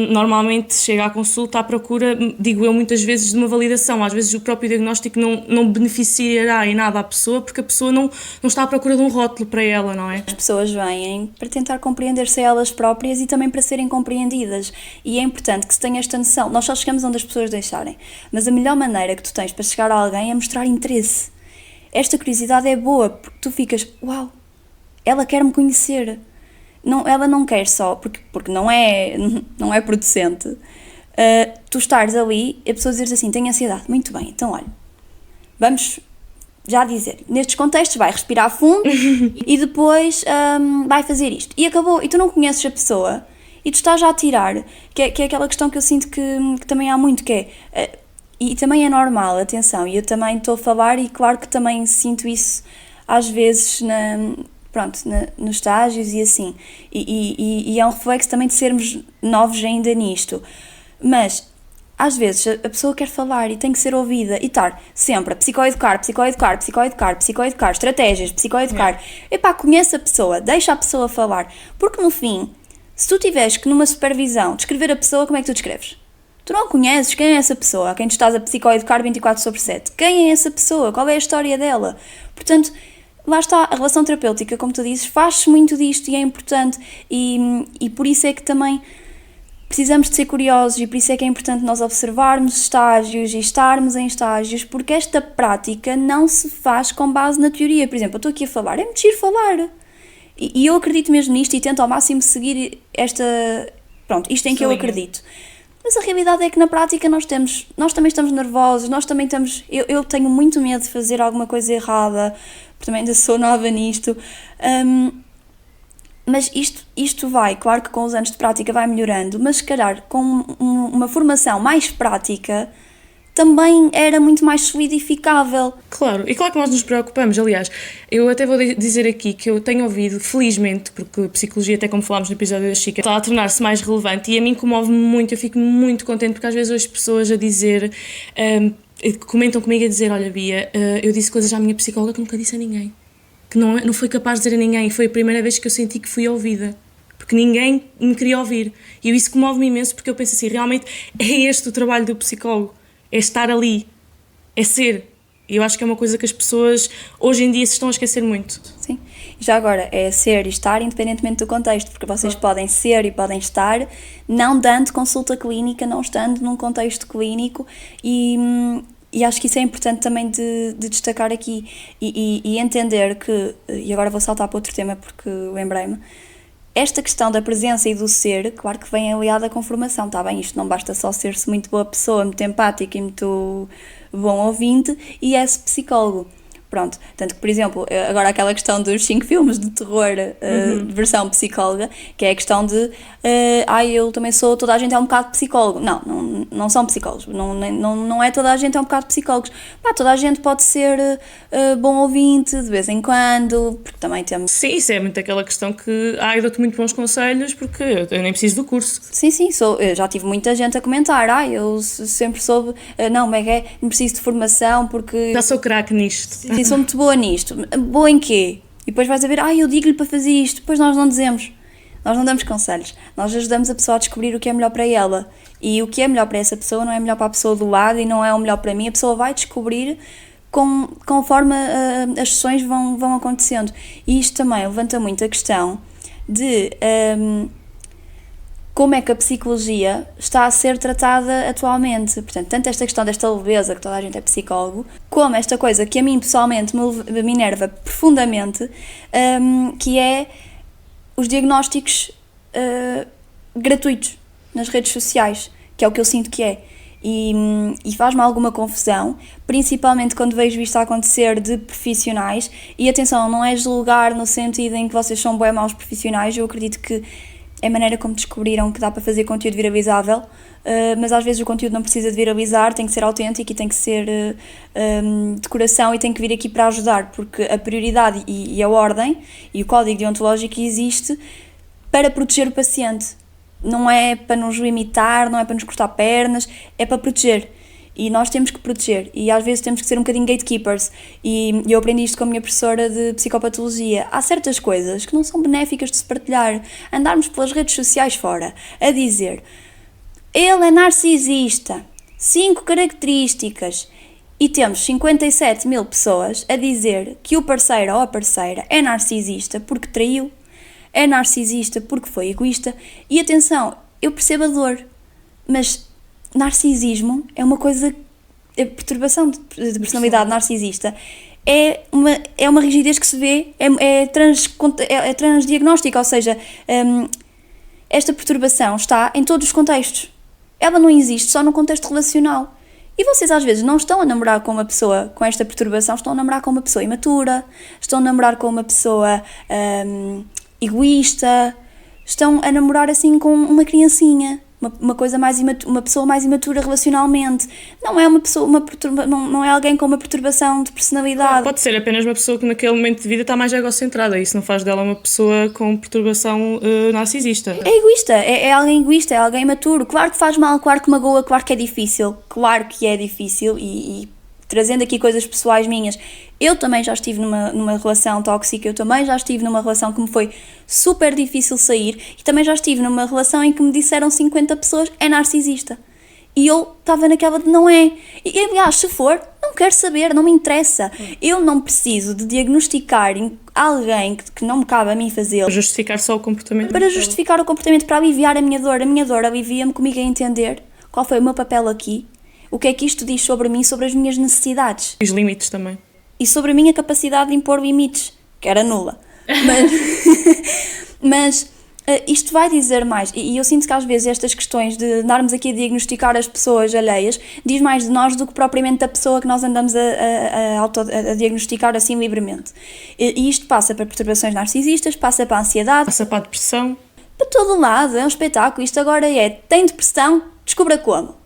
normalmente chega à consulta à procura, digo eu muitas vezes, de uma validação, às vezes o próprio diagnóstico não beneficiará em nada à pessoa, porque a pessoa não está à procura de um rótulo para ela, não é? As pessoas vêm para tentar compreender-se a elas próprias e também para serem compreendidas, e é importante que se tenha esta noção. Nós só chegamos onde as pessoas deixarem, mas a melhor maneira que tu tens para chegar a alguém é mostrar interesse. Esta curiosidade é boa, porque tu ficas, uau, ela quer-me conhecer. Não, ela não quer só, porque não é producente, tu estares ali e a pessoa dizer assim, tenho ansiedade, muito bem, então olha, vamos já dizer, nestes contextos vai respirar fundo e depois vai fazer isto, e acabou, e tu não conheces a pessoa e tu estás já a tirar, que é aquela questão que eu sinto que também há muito, que é, e também é normal, atenção, e eu também estou a falar e claro que também sinto isso às vezes nos estágios e assim, e é um reflexo também de sermos novos ainda nisto, mas às vezes a pessoa quer falar e tem que ser ouvida e estar sempre a psicoeducar, estratégias, psicoeducar, conhece a pessoa, deixa a pessoa falar, porque no fim, se tu tiveres que numa supervisão descrever a pessoa, como é que tu descreves? Tu não conheces quem é essa pessoa, a quem tu estás a psicoeducar 24/7, quem é essa pessoa, qual é a história dela, portanto, lá está, a relação terapêutica, como tu dizes, faz-se muito disto e é importante e por isso é que também precisamos de ser curiosos e por isso é que é importante nós observarmos estágios e estarmos em estágios, porque esta prática não se faz com base na teoria. Por exemplo, eu estou aqui a falar, é muito giro falar. E eu acredito mesmo nisto e tento ao máximo seguir isto em que eu acredito. Mas a realidade é que na prática nós também estamos nervosos, nós também estamos... Eu tenho muito medo de fazer alguma coisa errada, porque também ainda sou nova nisto. Mas isto vai, claro que com os anos de prática vai melhorando, mas se calhar com uma formação mais prática também era muito mais solidificável. Claro, e claro que nós nos preocupamos. Aliás, eu até vou dizer aqui que eu tenho ouvido, felizmente, porque a psicologia, até como falámos no episódio da Chica, está a tornar-se mais relevante e a mim comove-me muito, eu fico muito contente porque às vezes ouço pessoas a dizer, comentam comigo a dizer, olha Bia, eu disse coisas à minha psicóloga que nunca disse a ninguém, que não foi capaz de dizer a ninguém, e foi a primeira vez que eu senti que fui ouvida. Porque ninguém me queria ouvir. E isso comove-me imenso porque eu penso assim, realmente é este o trabalho do psicólogo. É estar ali, é ser. E eu acho que é uma coisa que as pessoas hoje em dia se estão a esquecer muito. Sim, e já agora é ser e estar independentemente do contexto, porque vocês podem ser e podem estar não dando consulta clínica, não estando num contexto clínico e acho que isso é importante também de destacar aqui e entender que, e agora vou saltar para outro tema porque lembrei-me, esta questão da presença e do ser, claro que vem aliada com formação, está bem? Isto não basta só ser-se muito boa pessoa, muito empática e muito bom ouvinte e é-se psicólogo. Pronto, tanto que, por exemplo, agora aquela questão dos 5 filmes de terror versão psicóloga, que é a questão de eu também sou, toda a gente é um bocado psicólogo. Não são psicólogos, não é toda a gente é um bocado psicólogos. Toda a gente pode ser bom ouvinte de vez em quando, porque também temos... Sim, isso é muito aquela questão que eu dou-te muito bons conselhos porque eu nem preciso do curso. Sim, eu já tive muita gente a comentar, eu sempre soube, não preciso de formação porque... Já sou craque nisto. Sim, sou muito boa nisto. Boa em quê? E depois vais a ver, eu digo-lhe para fazer isto. Depois nós não dizemos. Nós não damos conselhos. Nós ajudamos a pessoa a descobrir o que é melhor para ela. E o que é melhor para essa pessoa não é melhor para a pessoa do lado e não é o melhor para mim. A pessoa vai descobrir conforme as sessões vão acontecendo. E isto também levanta muito a questão de... como é que a psicologia está a ser tratada atualmente. Portanto, tanto esta questão desta leveza, que toda a gente é psicólogo, como esta coisa que a mim pessoalmente me enerva profundamente, que é os diagnósticos gratuitos nas redes sociais, que é o que eu sinto que é. E faz-me alguma confusão, principalmente quando vejo isto a acontecer de profissionais. E atenção, não é julgar no sentido em que vocês são bué maus profissionais, eu acredito que é a maneira como descobriram que dá para fazer conteúdo viralizável, mas às vezes o conteúdo não precisa de viralizar, tem que ser autêntico e tem que ser de coração e tem que vir aqui para ajudar, porque a prioridade e a ordem e o código deontológico existe para proteger o paciente. Não é para nos limitar, não é para nos cortar pernas, é para proteger. E nós temos que proteger, e às vezes temos que ser um bocadinho gatekeepers, e eu aprendi isto com a minha professora de psicopatologia. Há certas coisas que não são benéficas de se partilhar. Andarmos pelas redes sociais fora a dizer ele é narcisista, 5 características, e temos 57 mil pessoas a dizer que o parceiro ou a parceira é narcisista porque traiu, é narcisista porque foi egoísta. E atenção, eu percebo a dor, mas narcisismo é uma coisa, a perturbação de personalidade narcisista é uma rigidez que se vê, é transdiagnóstica, ou seja, esta perturbação está em todos os contextos, ela não existe só no contexto relacional. E vocês às vezes não estão a namorar com uma pessoa com esta perturbação, estão a namorar com uma pessoa imatura, estão a namorar com uma pessoa egoísta, estão a namorar assim com uma criancinha. Uma pessoa mais imatura relacionalmente. Não é não é alguém com uma perturbação de personalidade. Pode ser apenas uma pessoa que naquele momento de vida está mais egocentrada. Isso não faz dela uma pessoa com perturbação narcisista. É egoísta, é alguém egoísta, é alguém imaturo. Claro que faz mal, claro que magoa, claro que é difícil. Claro que é difícil e trazendo aqui coisas pessoais minhas, eu também já estive numa relação tóxica, eu também já estive numa relação que me foi super difícil sair e também já estive numa relação em que me disseram 50 pessoas é narcisista. E eu estava naquela de não é. E aliás, se for, Não quero saber, não me interessa. Eu não preciso de diagnosticar alguém que não me cabe a mim fazê-lo. Para justificar só o comportamento. Para justificar o comportamento, para aliviar a minha dor. A minha dor alivia-me comigo a entender qual foi o meu papel aqui, o que é que isto diz sobre mim, sobre as minhas necessidades. E os limites também. E sobre a minha capacidade de impor limites, que era nula. Mas isto vai dizer mais, e eu sinto que às vezes estas questões de andarmos aqui a diagnosticar as pessoas alheias diz mais de nós do que propriamente da pessoa que nós andamos a diagnosticar assim livremente. E isto passa para perturbações narcisistas, passa para a ansiedade, Passa para a depressão. para todo lado, é um espetáculo. Isto agora tem depressão, descubra como.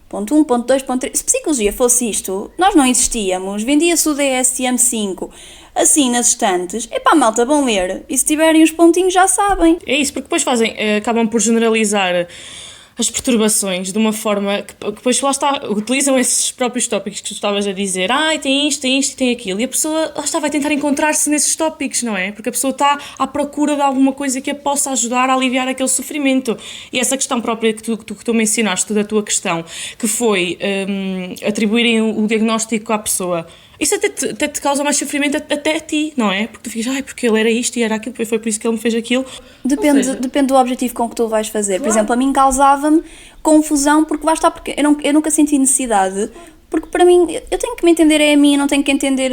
Ponto 1, ponto 2, ponto 3. Se psicologia fosse isto, nós não existíamos, vendia-se o DSM-5 assim nas estantes. Epá, malta, vão ler. E se tiverem os pontinhos já sabem. É isso, porque depois acabam por generalizar as perturbações de uma forma que depois lá está, utilizam esses próprios tópicos que tu estavas a dizer, tem isto e tem aquilo, e a pessoa lá está, vai tentar encontrar-se nesses tópicos, não é? Porque a pessoa está à procura de alguma coisa que a possa ajudar a aliviar aquele sofrimento. E essa questão própria que tu mencionaste, da tua questão, que foi atribuírem o diagnóstico à pessoa, isso até te causa mais sofrimento até a ti, não é? Porque tu ficas, porque ele era isto e era aquilo, foi por isso que ele me fez aquilo. Depende do objetivo com que tu vais fazer. Claro. Por exemplo, a mim causava-me confusão porque vai estar, porque eu nunca senti necessidade, porque para mim, eu tenho que me entender a mim, eu não tenho que entender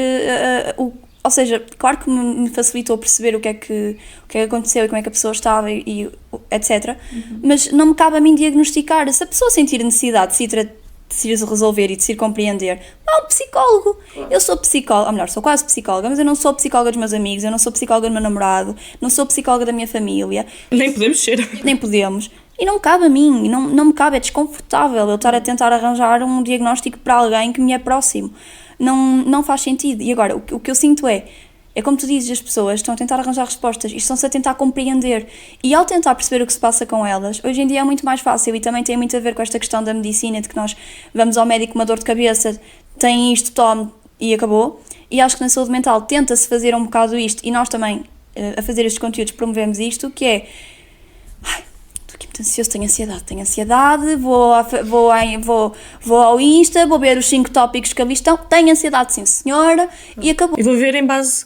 ou seja, claro que me facilitou perceber o que é que aconteceu e como é que a pessoa estava e etc. Mas não me cabe a mim diagnosticar. Se a pessoa sentir necessidade de se resolver e de se compreender, um psicólogo. Claro. Eu sou psicóloga, ou melhor, sou quase psicóloga, mas eu não sou psicóloga dos meus amigos, eu não sou psicóloga do meu namorado, não sou psicóloga da minha família. Nem podemos ser. Nem podemos. E não me cabe a mim, não me cabe, é desconfortável eu estar a tentar arranjar um diagnóstico para alguém que me é próximo. Não faz sentido. E agora, o que eu sinto é como tu dizes, as pessoas estão a tentar arranjar respostas e estão-se a tentar compreender. E ao tentar perceber o que se passa com elas, hoje em dia é muito mais fácil e também tem muito a ver com esta questão da medicina, de que nós vamos ao médico com uma dor de cabeça, tem isto, tome e acabou. E acho que na saúde mental tenta-se fazer um bocado isto e nós também, a fazer estes conteúdos, promovemos isto, que é... estou aqui muito ansioso, tenho ansiedade, vou ao Insta, vou ver os 5 tópicos que ali estão, tenho ansiedade, sim senhora, e acabou. E vou ver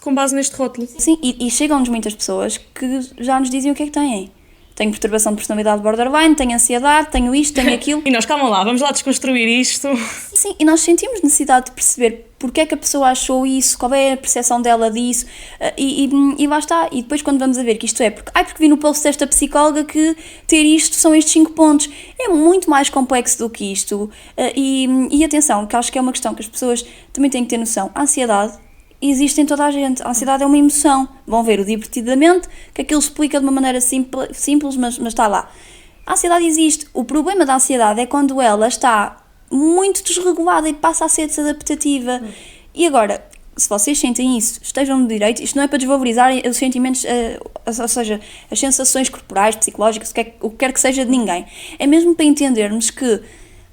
com base neste rótulo. Sim, e chegam-nos muitas pessoas que já nos dizem o que é que têm. Tenho perturbação de personalidade borderline, tenho ansiedade, tenho isto, tenho aquilo. E nós, calma lá, vamos lá desconstruir isto. Sim, e nós sentimos necessidade de perceber porque é que a pessoa achou isso, qual é a percepção dela disso, e lá está. E depois quando vamos a ver que isto porque vi no post desta psicóloga que ter isto são estes 5 pontos. É muito mais complexo do que isto. E atenção, que acho que é uma questão que as pessoas também têm que ter noção. A ansiedade existe em toda a gente. A ansiedade é uma emoção. Vão ver o Divertidamente, que aquilo explica de uma maneira simples, mas está lá. A ansiedade existe. O problema da ansiedade é quando ela está muito desregulada e passa a ser desadaptativa. E agora, se vocês sentem isso, estejam no direito. Isto não é para desvalorizar os sentimentos, ou seja, as sensações corporais, psicológicas, o que quer que seja de ninguém. É mesmo para entendermos que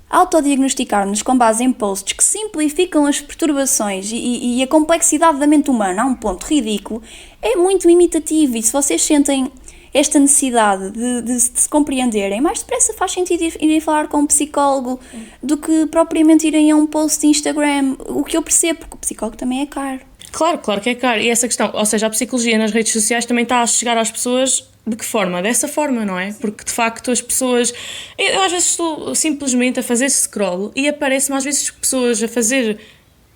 autodiagnosticar-nos com base em posts que simplificam as perturbações e a complexidade da mente humana a um ponto ridículo é muito imitativo. E se vocês sentem esta necessidade de se compreenderem, mais depressa faz sentido irem falar com um psicólogo do que propriamente irem a um post de Instagram. O que eu percebo, porque o psicólogo também é caro. Claro que é caro. E essa questão, ou seja, a psicologia nas redes sociais também está a chegar às pessoas de que forma? Dessa forma, não é? Porque de facto as pessoas... Eu às vezes estou simplesmente a fazer scroll e aparece-me às vezes pessoas a fazer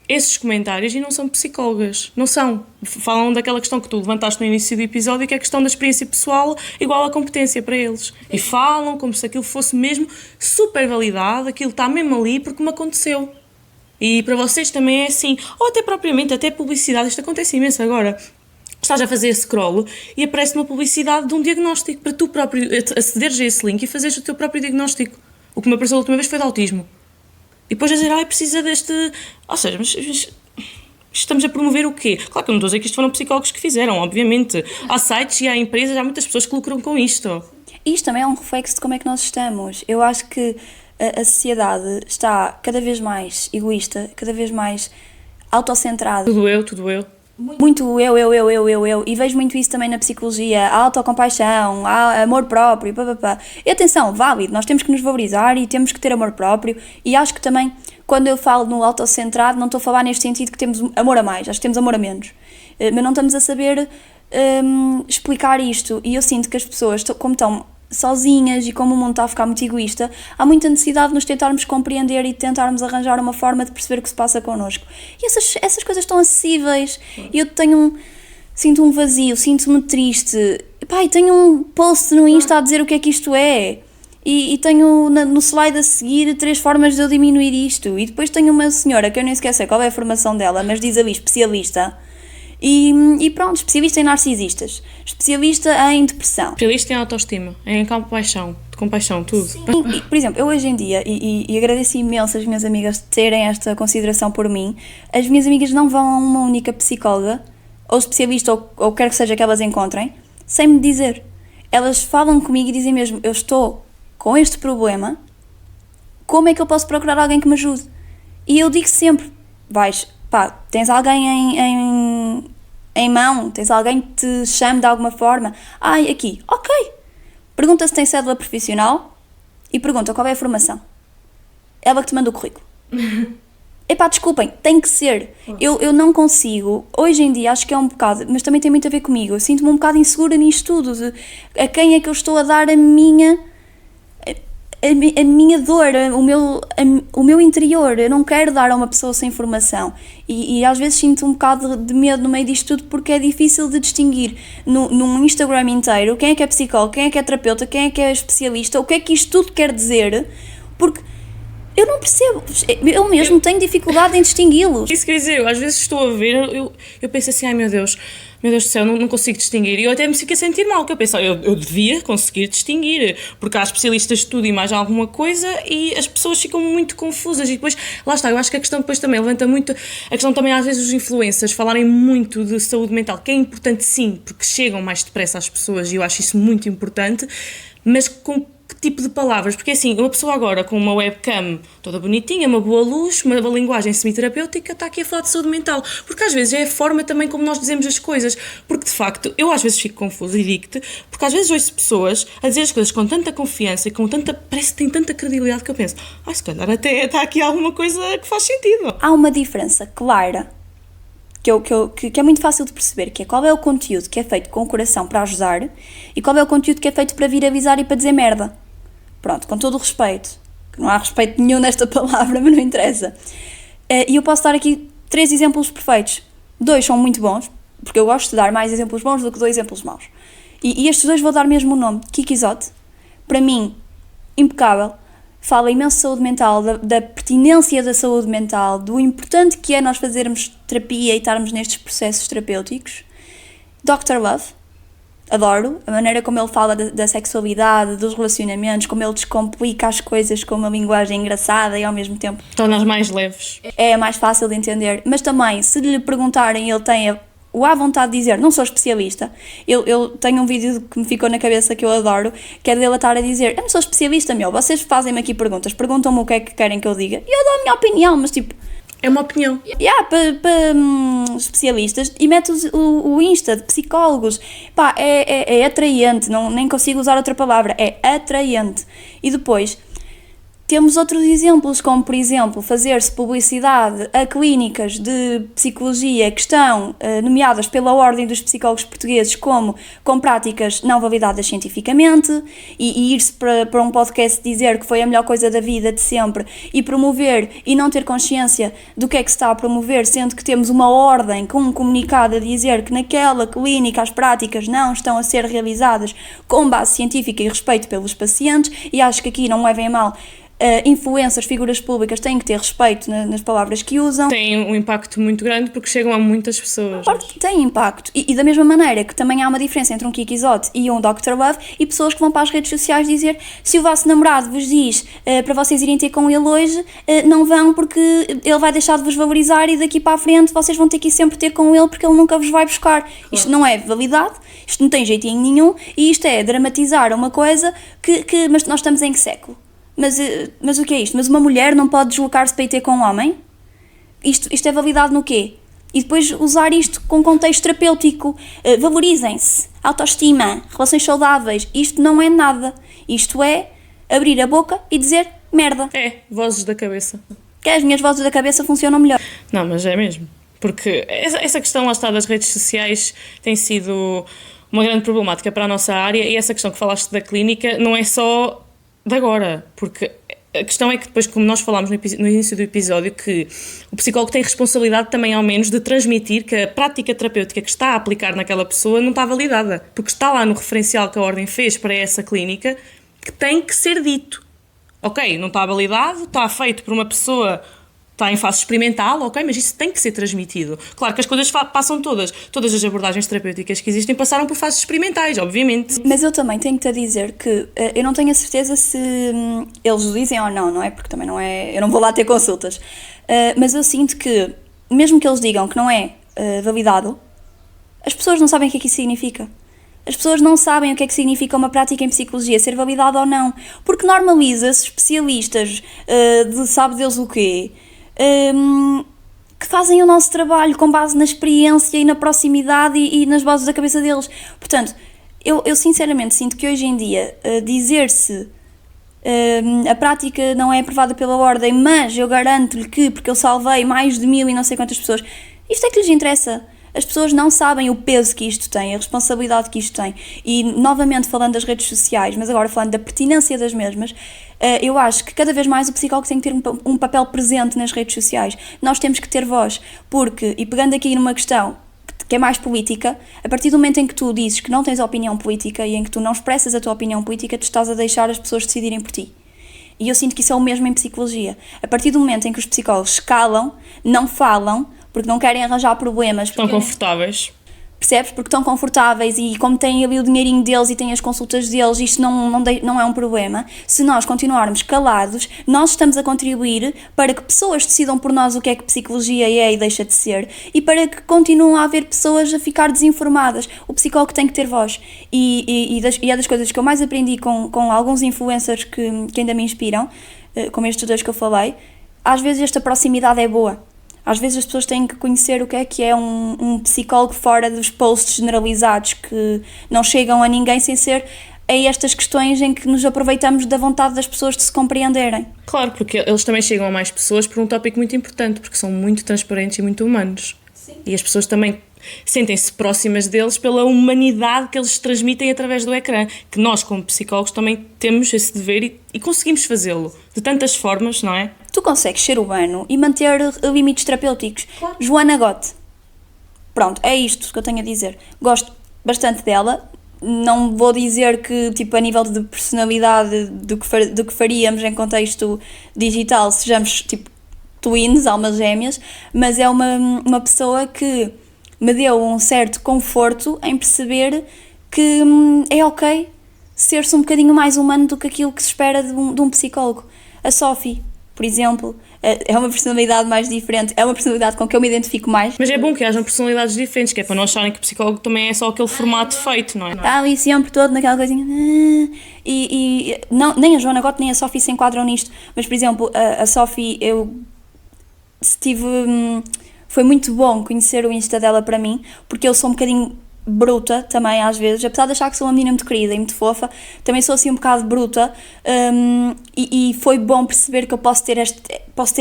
esses comentários e não são psicólogas. Não são. Falam daquela questão que tu levantaste no início do episódio, que é a questão da experiência pessoal igual à competência para eles. E falam como se aquilo fosse mesmo super validado, aquilo está mesmo ali porque me aconteceu. E para vocês também é assim. Ou até propriamente, até publicidade. Isto acontece imenso agora. Estás a fazer scroll e aparece uma publicidade de um diagnóstico para tu próprio acederes a esse link e fazeres o teu próprio diagnóstico. O que me apareceu a última vez foi de autismo. E depois a dizer, precisa deste... Ou seja, mas estamos a promover o quê? Claro que eu não estou a dizer que isto foram psicólogos que fizeram, obviamente. Há sites e há empresas, há muitas pessoas que lucram com isto. Isto também é um reflexo de como é que nós estamos. Eu acho que a sociedade está cada vez mais egoísta, cada vez mais autocentrada. Tudo eu. muito eu, e vejo muito isso também na psicologia, a autocompaixão, a amor próprio, papapá. E atenção, válido, nós temos que nos valorizar e temos que ter amor próprio, e acho que também, quando eu falo no autocentrado, não estou a falar neste sentido que temos amor a mais, acho que temos amor a menos, mas não estamos a saber explicar isto, e eu sinto que as pessoas, como estão sozinhas e como o mundo está a ficar muito egoísta, há muita necessidade de nos tentarmos compreender e de tentarmos arranjar uma forma de perceber o que se passa connosco. E essas coisas estão acessíveis. E eu sinto um vazio, sinto-me triste. E tenho um post no Insta a dizer o que é que isto é. E tenho no slide a seguir 3 formas de eu diminuir isto. E depois tenho uma senhora que eu nem sequer sei qual é a formação dela, mas diz ali especialista. E pronto, especialista em narcisistas, especialista em depressão, Especialista em autoestima, em compaixão, tudo. E, por exemplo, eu hoje em dia, e agradeço imenso as minhas amigas de terem esta consideração por mim, as minhas amigas não vão a uma única psicóloga, ou especialista, ou quer que seja que elas encontrem, sem me dizer. Elas falam comigo e dizem mesmo, eu estou com este problema, como é que eu posso procurar alguém que me ajude? E eu digo sempre, tens alguém em mão, tens alguém que te chame de alguma forma, aqui, ok, pergunta se tem cédula profissional e pergunta qual é a formação. Ela que te manda o currículo. Desculpem, tem que ser. Eu não consigo, hoje em dia acho que é um bocado, mas também tem muito a ver comigo, eu sinto-me um bocado insegura nisto tudo, a quem é que eu estou a dar a minha dor, o meu interior. Eu não quero dar a uma pessoa sem formação e às vezes sinto um bocado de medo no meio disto tudo porque é difícil de distinguir num Instagram inteiro quem é que é psicólogo, quem é que é terapeuta, quem é que é especialista, o que é que isto tudo quer dizer, porque eu não percebo, eu mesmo tenho dificuldade em distingui-los. Isso quer dizer, eu às vezes estou a ver, eu penso assim, meu Deus do céu, não consigo distinguir. E eu até me fico a sentir mal, que eu penso, eu devia conseguir distinguir, porque há especialistas de tudo e mais alguma coisa e as pessoas ficam muito confusas. E depois, lá está, eu acho que a questão depois também levanta muito, a questão também às vezes os influencers falarem muito de saúde mental, que é importante sim, porque chegam mais depressa às pessoas e eu acho isso muito importante, mas com que tipo de palavras? Porque assim, uma pessoa agora com uma webcam toda bonitinha, uma boa luz, uma linguagem semiterapêutica, está aqui a falar de saúde mental, porque às vezes é a forma também como nós dizemos as coisas, porque de facto, eu às vezes fico confusa e digo-te, porque às vezes ouço pessoas a dizer as coisas com tanta confiança e com tanta, parece que tem tanta credibilidade que eu penso, se calhar até está aqui alguma coisa que faz sentido. Há uma diferença clara que é muito fácil de perceber, que é qual é o conteúdo que é feito com o coração para ajudar e qual é o conteúdo que é feito para viralizar e para dizer merda. Pronto, com todo o respeito, que não há respeito nenhum nesta palavra, mas não interessa. E eu posso dar aqui 3 exemplos perfeitos. 2 são muito bons, porque eu gosto de dar mais exemplos bons do que 2 exemplos maus. E estes 2 vou dar mesmo o nome. Kiki Isotte, para mim, impecável. Fala imenso de saúde mental, da pertinência da saúde mental, do importante que é nós fazermos terapia e estarmos nestes processos terapêuticos. Dr. Love, adoro a maneira como ele fala da sexualidade, dos relacionamentos, como ele descomplica as coisas com uma linguagem engraçada e ao mesmo tempo torna-as mais leves. É mais fácil de entender, mas também, se lhe perguntarem, ele tem à vontade de dizer, não sou especialista. Eu tenho um vídeo que me ficou na cabeça que eu adoro, que é dele a estar a dizer, eu não sou especialista, vocês fazem-me aqui perguntas, perguntam-me o que é que querem que eu diga, e eu dou a minha opinião, mas tipo... É uma opinião. Para especialistas, e mete o Insta de psicólogos, é atraente, nem consigo usar outra palavra, é atraente. E depois... temos outros exemplos, como por exemplo fazer-se publicidade a clínicas de psicologia que estão nomeadas pela Ordem dos Psicólogos Portugueses com práticas não validadas cientificamente e ir-se para um podcast dizer que foi a melhor coisa da vida de sempre e promover e não ter consciência do que é que se está a promover, sendo que temos uma ordem com um comunicado a dizer que naquela clínica as práticas não estão a ser realizadas com base científica e respeito pelos pacientes, e acho que aqui não levem a mal. Influências, figuras públicas têm que ter respeito nas palavras que usam. Tem um impacto muito grande porque chegam a muitas pessoas. Claro que tem impacto. E da mesma maneira que também há uma diferença entre um Kiki Isotte e um Dr. Love, e pessoas que vão para as redes sociais dizer, se o vosso namorado vos diz para vocês irem ter com ele hoje, não vão porque ele vai deixar de vos valorizar e daqui para a frente vocês vão ter que ir sempre ter com ele porque ele nunca vos vai buscar. Claro. Isto não é validade, isto não tem jeitinho nenhum, e isto é dramatizar uma coisa mas nós estamos em que século? Mas o que é isto? Mas uma mulher não pode deslocar-se para ir ter com um homem? Isto é validado no quê? e depois usar isto com contexto terapêutico. Valorizem-se, autoestima, relações saudáveis. Isto não é nada. Isto é abrir a boca e dizer merda. É, vozes da cabeça. Que as minhas vozes da cabeça funcionam melhor. Não, mas é mesmo. Porque essa questão lá está das redes sociais tem sido uma grande problemática para a nossa área, e essa questão que falaste da clínica não é só de agora, porque a questão é que depois, como nós falámos no início do episódio, que o psicólogo tem responsabilidade também, ao menos, de transmitir que a prática terapêutica que está a aplicar naquela pessoa não está validada, porque está lá no referencial que a Ordem fez para essa clínica que tem que ser dito. Ok, não está validado, está feito por uma pessoa, está em fase experimental, ok, mas isso tem que ser transmitido. Claro que as coisas passam todas as abordagens terapêuticas que existem passaram por fases experimentais, obviamente. Mas eu também tenho-te a dizer que eu não tenho a certeza se eles o dizem ou não, não é? Porque também não é, eu não vou lá ter consultas. Mas eu sinto que, mesmo que eles digam que não é validado, as pessoas não sabem o que é que isso significa. As pessoas não sabem o que é que significa uma prática em psicologia, ser validado ou não. Porque normaliza-se especialistas de sabe Deus o quê, que fazem o nosso trabalho com base na experiência e na proximidade e nas vozes da cabeça deles. Portanto, eu sinceramente sinto que hoje em dia dizer-se a prática não é aprovada pela Ordem, mas eu garanto-lhe que, porque eu salvei mais de 1000 e não sei quantas pessoas, isto é que lhes interessa. As pessoas não sabem o peso que isto tem, a responsabilidade que isto tem. E, novamente, falando das redes sociais, mas agora falando da pertinência das mesmas, eu acho que cada vez mais o psicólogo tem que ter um papel presente nas redes sociais. Nós temos que ter voz, porque, e pegando aqui numa questão que é mais política, a partir do momento em que tu dizes que não tens opinião política e em que tu não expressas a tua opinião política, tu estás a deixar as pessoas decidirem por ti. E eu sinto que isso é o mesmo em psicologia. A partir do momento em que os psicólogos se calam, não falam, porque não querem arranjar problemas. Estão confortáveis. Percebes? Porque estão confortáveis e como têm ali o dinheirinho deles e têm as consultas deles, isto não é um problema. Se nós continuarmos calados, nós estamos a contribuir para que pessoas decidam por nós o que é que psicologia é e deixa de ser, e para que continuem a haver pessoas a ficar desinformadas. O psicólogo tem que ter voz. E é das coisas que eu mais aprendi com alguns influencers que ainda me inspiram, como estes dois que eu falei. Às vezes esta proximidade é boa. Às vezes as pessoas têm que conhecer o que é um psicólogo fora dos posts generalizados que não chegam a ninguém sem ser a estas questões em que nos aproveitamos da vontade das pessoas de se compreenderem. Claro, porque eles também chegam a mais pessoas por um tópico muito importante, porque são muito transparentes e muito humanos. Sim. E as pessoas também sentem-se próximas deles pela humanidade que eles transmitem através do ecrã, que nós, como psicólogos, também temos esse dever e conseguimos fazê-lo de tantas formas, não é? Tu consegues ser humano e manter limites terapêuticos. Claro. Joana Gotti. Pronto, é isto que eu tenho a dizer. Gosto bastante dela. Não vou dizer que, tipo, a nível de personalidade do que faríamos em contexto digital, sejamos, tipo, twins, almas gêmeas, mas é uma pessoa que me deu um certo conforto em perceber que é ok ser-se um bocadinho mais humano do que aquilo que se espera de um psicólogo. A Sophie, por exemplo, é uma personalidade mais diferente, é uma personalidade com que eu me identifico mais. Mas é bom que hajam personalidades diferentes, que é para não acharem que o psicólogo também é só aquele formato feito, não é? Está ali sempre todo naquela coisinha. Não, nem a Joana Gotti nem a Sophie se enquadram nisto, mas, por exemplo, a Sophie, foi muito bom conhecer o Insta dela para mim, porque eu sou um bocadinho bruta também às vezes, apesar de achar que sou uma menina muito querida e muito fofa, também sou assim um bocado bruta, e foi bom perceber que eu posso ter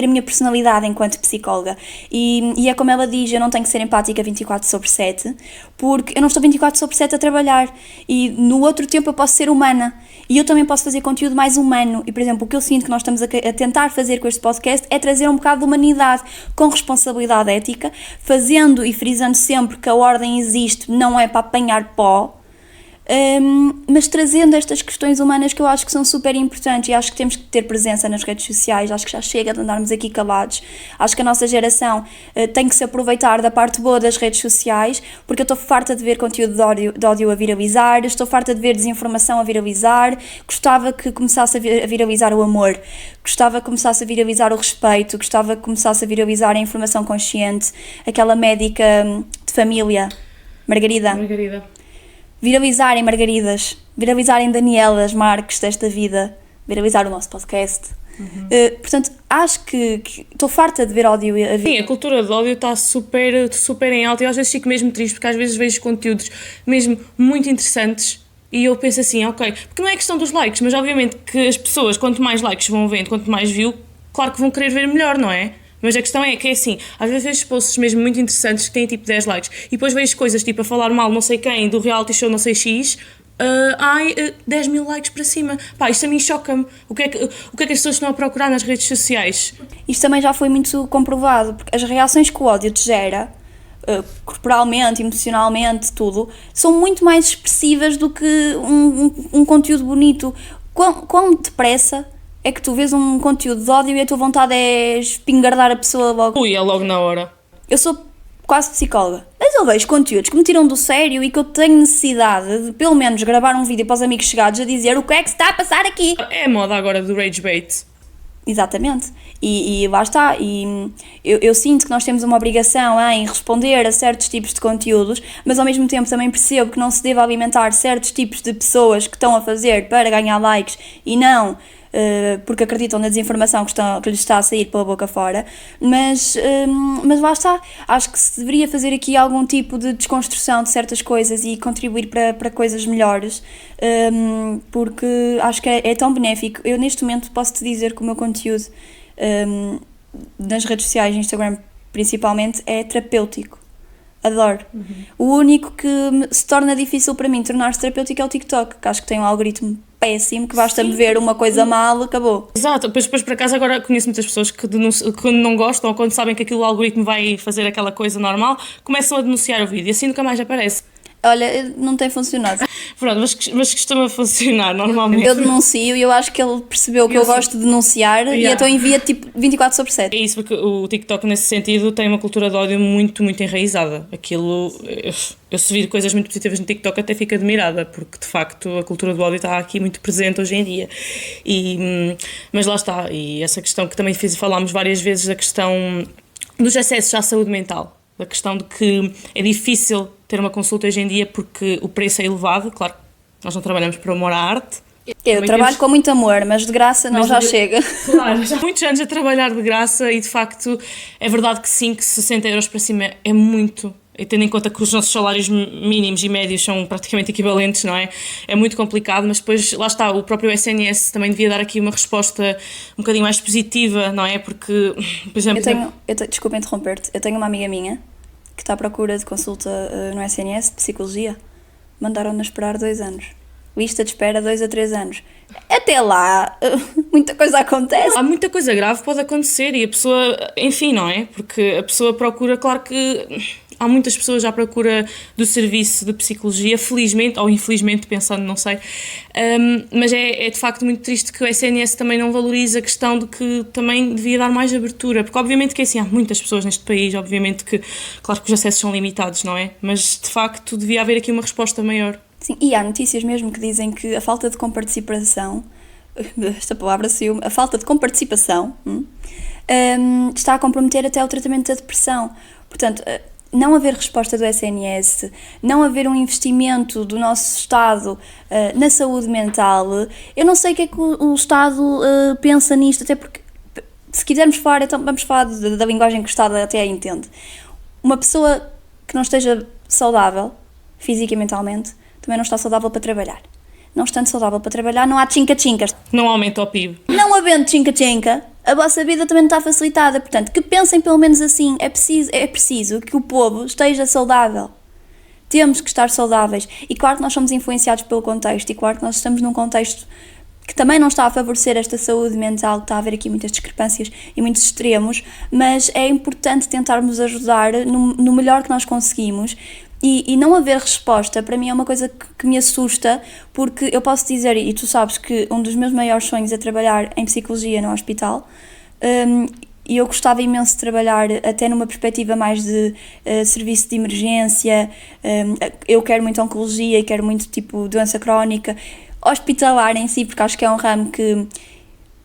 a minha personalidade enquanto psicóloga, e é como ela diz, eu não tenho que ser empática 24/7, porque eu não estou 24/7 a trabalhar, e no outro tempo eu posso ser humana, e eu também posso fazer conteúdo mais humano. E, por exemplo, o que eu sinto que nós estamos a tentar fazer com este podcast é trazer um bocado de humanidade com responsabilidade ética, fazendo e frisando sempre que a Ordem existe, não é para apanhar pó, mas trazendo estas questões humanas que eu acho que são super importantes, e acho que temos que ter presença nas redes sociais. Acho que já chega de andarmos aqui calados. Acho que a nossa geração tem que se aproveitar da parte boa das redes sociais, porque eu estou farta de ver conteúdo de ódio a viralizar, estou farta de ver desinformação a viralizar. Gostava que começasse a viralizar o amor, gostava que começasse a viralizar o respeito, gostava que começasse a viralizar a informação consciente, aquela médica de família, Margarida. Viralizarem Margaridas, viralizarem Danielas Marques desta vida, viralizar o nosso podcast. Portanto, acho que estou farta de ver ódio a Sim, a cultura de ódio está super, super em alta e às vezes fico mesmo triste porque às vezes vejo conteúdos mesmo muito interessantes e eu penso assim, ok, porque não é questão dos likes, mas obviamente que as pessoas, quanto mais likes vão vendo, quanto mais view, claro que vão querer ver melhor, não é? Mas a questão é que é assim, às vezes vejo posts mesmo muito interessantes que têm tipo 10 likes e depois vejo coisas tipo a falar mal não sei quem, do reality show não sei X, 10 mil likes para cima. Pá, isto a mim choca-me. O que é que as pessoas estão a procurar nas redes sociais? Isto também já foi muito comprovado, porque as reações que o ódio te gera, corporalmente, emocionalmente, tudo, são muito mais expressivas do que um conteúdo bonito. Quão depressa é que tu vês um conteúdo de ódio e a tua vontade é espingardar a pessoa logo? Ui, é logo na hora. Eu sou quase psicóloga, mas eu vejo conteúdos que me tiram do sério e que eu tenho necessidade de, pelo menos, gravar um vídeo para os amigos chegados a dizer o que é que se está a passar aqui. É a moda agora do rage bait. Exatamente. E lá está. E eu sinto que nós temos uma obrigação em responder a certos tipos de conteúdos, mas ao mesmo tempo também percebo que não se deve alimentar certos tipos de pessoas que estão a fazer para ganhar likes e não porque acreditam na desinformação que lhes está a sair pela boca fora. Mas lá está. Acho que se deveria fazer aqui algum tipo de desconstrução de certas coisas e contribuir para coisas melhores, porque acho que é tão benéfico. Eu neste momento posso-te dizer que o meu conteúdo nas redes sociais, Instagram principalmente, é terapêutico. Adoro. O único que se torna difícil para mim tornar-se terapêutico é o TikTok, que acho que tem um algoritmo péssimo, que basta-me ver uma coisa mal, acabou. Exato, depois por acaso agora conheço muitas pessoas que quando não gostam ou quando sabem que aquilo o algoritmo vai fazer aquela coisa normal, começam a denunciar o vídeo e assim nunca mais aparece. Olha, não tem funcionado. Pronto, mas costuma funcionar normalmente. Eu denuncio e eu acho que ele percebeu que eu gosto de denunciar e então envia tipo 24/7. É isso, porque o TikTok nesse sentido tem uma cultura de ódio muito, muito enraizada. Aquilo, eu se vir coisas muito positivas no TikTok até fico admirada, porque de facto a cultura do ódio está aqui muito presente hoje em dia. Mas lá está, e essa questão que também falámos várias vezes, da questão dos acessos à saúde mental. Da questão de que é difícil ter uma consulta hoje em dia porque o preço é elevado. Claro, nós não trabalhamos por amor à arte. Eu trabalho com muito amor, mas de graça não já chega. Claro, já há muitos anos a trabalhar de graça e de facto é verdade que sim, que 60 euros para cima é muito. E tendo em conta que os nossos salários mínimos e médios são praticamente equivalentes, não é? É muito complicado, mas depois, lá está, o próprio SNS também devia dar aqui uma resposta um bocadinho mais positiva, não é? Porque, por exemplo... Desculpa interromper-te, eu tenho uma amiga minha que está à procura de consulta no SNS de psicologia. Mandaram-na esperar 2 anos. Lista de espera 2 a 3 anos. Até lá, muita coisa acontece. Há muita coisa grave que pode acontecer e a pessoa, enfim, não é? Porque a pessoa procura, claro que há muitas pessoas à procura do serviço de psicologia, felizmente ou infelizmente, pensando, não sei, mas é de facto muito triste que o SNS também não valorize a questão de que também devia dar mais abertura, porque obviamente que assim, há muitas pessoas neste país, obviamente que, claro que os acessos são limitados, não é? Mas de facto devia haver aqui uma resposta maior. Sim, e há notícias mesmo que dizem que a falta de comparticipação, esta palavra saiu, a falta de comparticipação está a comprometer até o tratamento da depressão. Portanto, não haver resposta do SNS, não haver um investimento do nosso Estado na saúde mental, eu não sei o que é que o Estado pensa nisto, até porque, se quisermos falar, então vamos falar da linguagem que o Estado até entende. Uma pessoa que não esteja saudável, física e mentalmente, também não está saudável para trabalhar. Não estando saudável para trabalhar, não há tchinca-chincas. Não aumenta o PIB. Não havendo tchinca-chinca, a vossa vida também não está facilitada. Portanto, que pensem pelo menos assim. É preciso que o povo esteja saudável. Temos que estar saudáveis. E claro que nós somos influenciados pelo contexto. E claro que nós estamos num contexto que também não está a favorecer esta saúde mental. Está a haver aqui muitas discrepâncias e muitos extremos. Mas é importante tentarmos ajudar no melhor que nós conseguimos. E não haver resposta, para mim é uma coisa que me assusta, porque eu posso dizer, e tu sabes que um dos meus maiores sonhos é trabalhar em psicologia no hospital, e eu gostava imenso de trabalhar até numa perspectiva mais de serviço de emergência. Eu quero muito oncologia e quero muito tipo doença crónica, hospitalar em si, porque acho que é um ramo que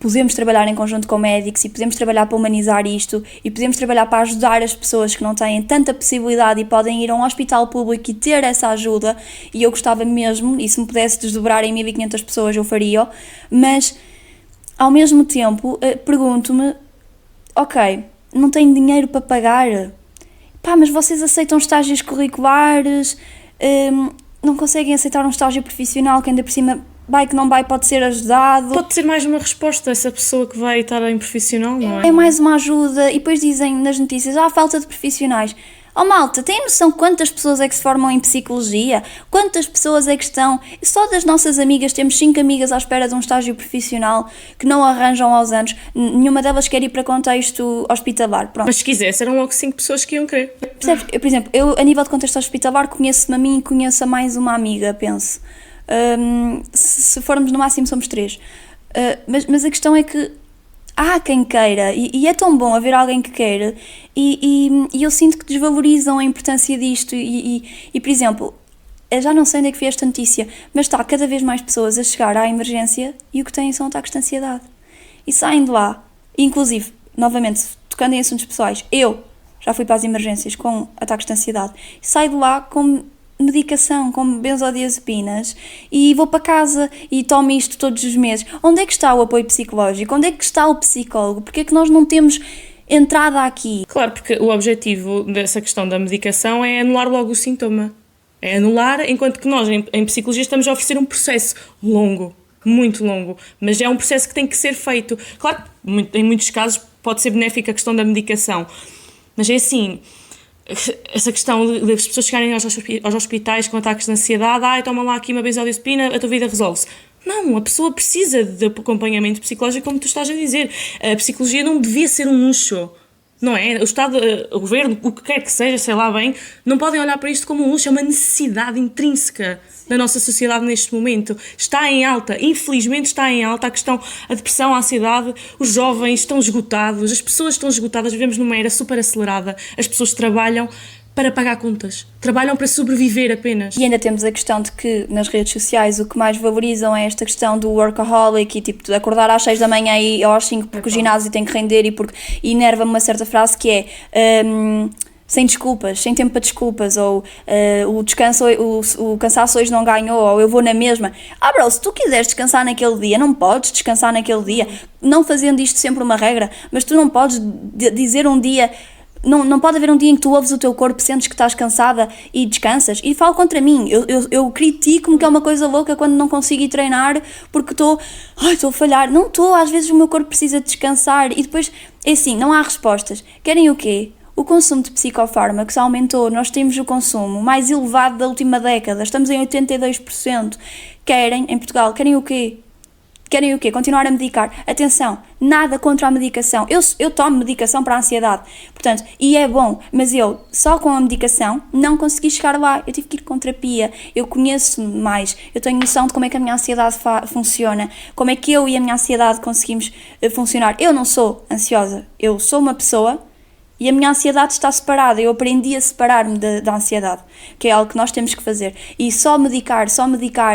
podemos trabalhar em conjunto com médicos e podemos trabalhar para humanizar isto e podemos trabalhar para ajudar as pessoas que não têm tanta possibilidade e podem ir a um hospital público e ter essa ajuda, e eu gostava mesmo, e se me pudesse desdobrar em 1500 pessoas eu faria, mas ao mesmo tempo, pergunto-me, ok, não tenho dinheiro para pagar, pá, mas vocês aceitam estágios curriculares, não conseguem aceitar um estágio profissional que ainda por cima vai que não vai, pode ser ajudado. Pode ser mais uma resposta a essa pessoa que vai estar em profissional, não é? É mais uma ajuda. E depois dizem nas notícias, falta de profissionais. Oh malta, têm noção quantas pessoas é que se formam em psicologia? Quantas pessoas é que estão... Só das nossas amigas, temos 5 amigas à espera de um estágio profissional que não arranjam aos anos. Nenhuma delas quer ir para contexto hospitalar. Pronto. Mas se quisesse, eram logo 5 pessoas que iam querer. Percebes? Por exemplo, eu a nível de contexto hospitalar conheço-me a mim e conheço a mais uma amiga, penso. Se formos no máximo somos 3. Mas a questão é que há quem queira e é tão bom haver alguém que queira e eu sinto que desvalorizam a importância disto e, por exemplo, eu já não sei onde é que vi esta notícia, mas está cada vez mais pessoas a chegar à emergência e o que têm são ataques de ansiedade e saem de lá, inclusive, novamente, tocando em assuntos pessoais, eu já fui para as emergências com ataques de ansiedade e saio de lá com medicação, como benzodiazepinas, e vou para casa e tomo isto todos os meses. Onde é que está o apoio psicológico? Onde é que está o psicólogo? Porque é que nós não temos entrada aqui? Claro, porque o objetivo dessa questão da medicação é anular logo o sintoma. É anular, enquanto que nós em psicologia estamos a oferecer um processo longo, muito longo, mas é um processo que tem que ser feito. Claro, em muitos casos pode ser benéfica a questão da medicação, mas é assim... Essa questão de as pessoas chegarem aos hospitais com ataques de ansiedade, toma lá aqui uma benzodiazepina, a tua vida resolve-se. Não, a pessoa precisa de acompanhamento psicológico, como tu estás a dizer. A psicologia não devia ser um luxo, não é? O Estado, o Governo, o que quer que seja, sei lá bem, não podem olhar para isto como um luxo, é uma necessidade intrínseca da nossa sociedade neste momento. Está em alta, infelizmente está em alta a questão, a depressão, a ansiedade, os jovens estão esgotados, as pessoas estão esgotadas, vivemos numa era super acelerada, as pessoas trabalham para pagar contas, trabalham para sobreviver apenas. E ainda temos a questão de que nas redes sociais o que mais valorizam é esta questão do workaholic e tipo de acordar às 6 da manhã e às 5 porque o ginásio tem que render e enerva-me uma certa frase que é... sem desculpas, sem tempo para desculpas, ou o descanso, o cansaço hoje não ganhou, ou eu vou na mesma. Bro, se tu quiseres descansar naquele dia, não podes descansar naquele dia, não fazendo isto sempre uma regra, mas tu não podes dizer um dia, não pode haver um dia em que tu ouves o teu corpo, sentes que estás cansada e descansas, e falo contra mim, eu critico-me que é uma coisa louca quando não consigo ir treinar porque estou a falhar, não estou, às vezes o meu corpo precisa descansar, e depois, é assim, não há respostas, querem o quê? O consumo de psicofármacos aumentou, nós temos o consumo mais elevado da última década, estamos em 82%. Em Portugal, querem o quê? Querem o quê? Continuar a medicar. Atenção, nada contra a medicação. Eu tomo medicação para a ansiedade, portanto, e é bom, mas eu, só com a medicação, não consegui chegar lá. Eu tive que ir com terapia, eu conheço-me mais, eu tenho noção de como é que a minha ansiedade funciona, como é que eu e a minha ansiedade conseguimos funcionar. Eu não sou ansiosa, eu sou uma pessoa... E a minha ansiedade está separada, eu aprendi a separar-me da ansiedade, que é algo que nós temos que fazer. E só medicar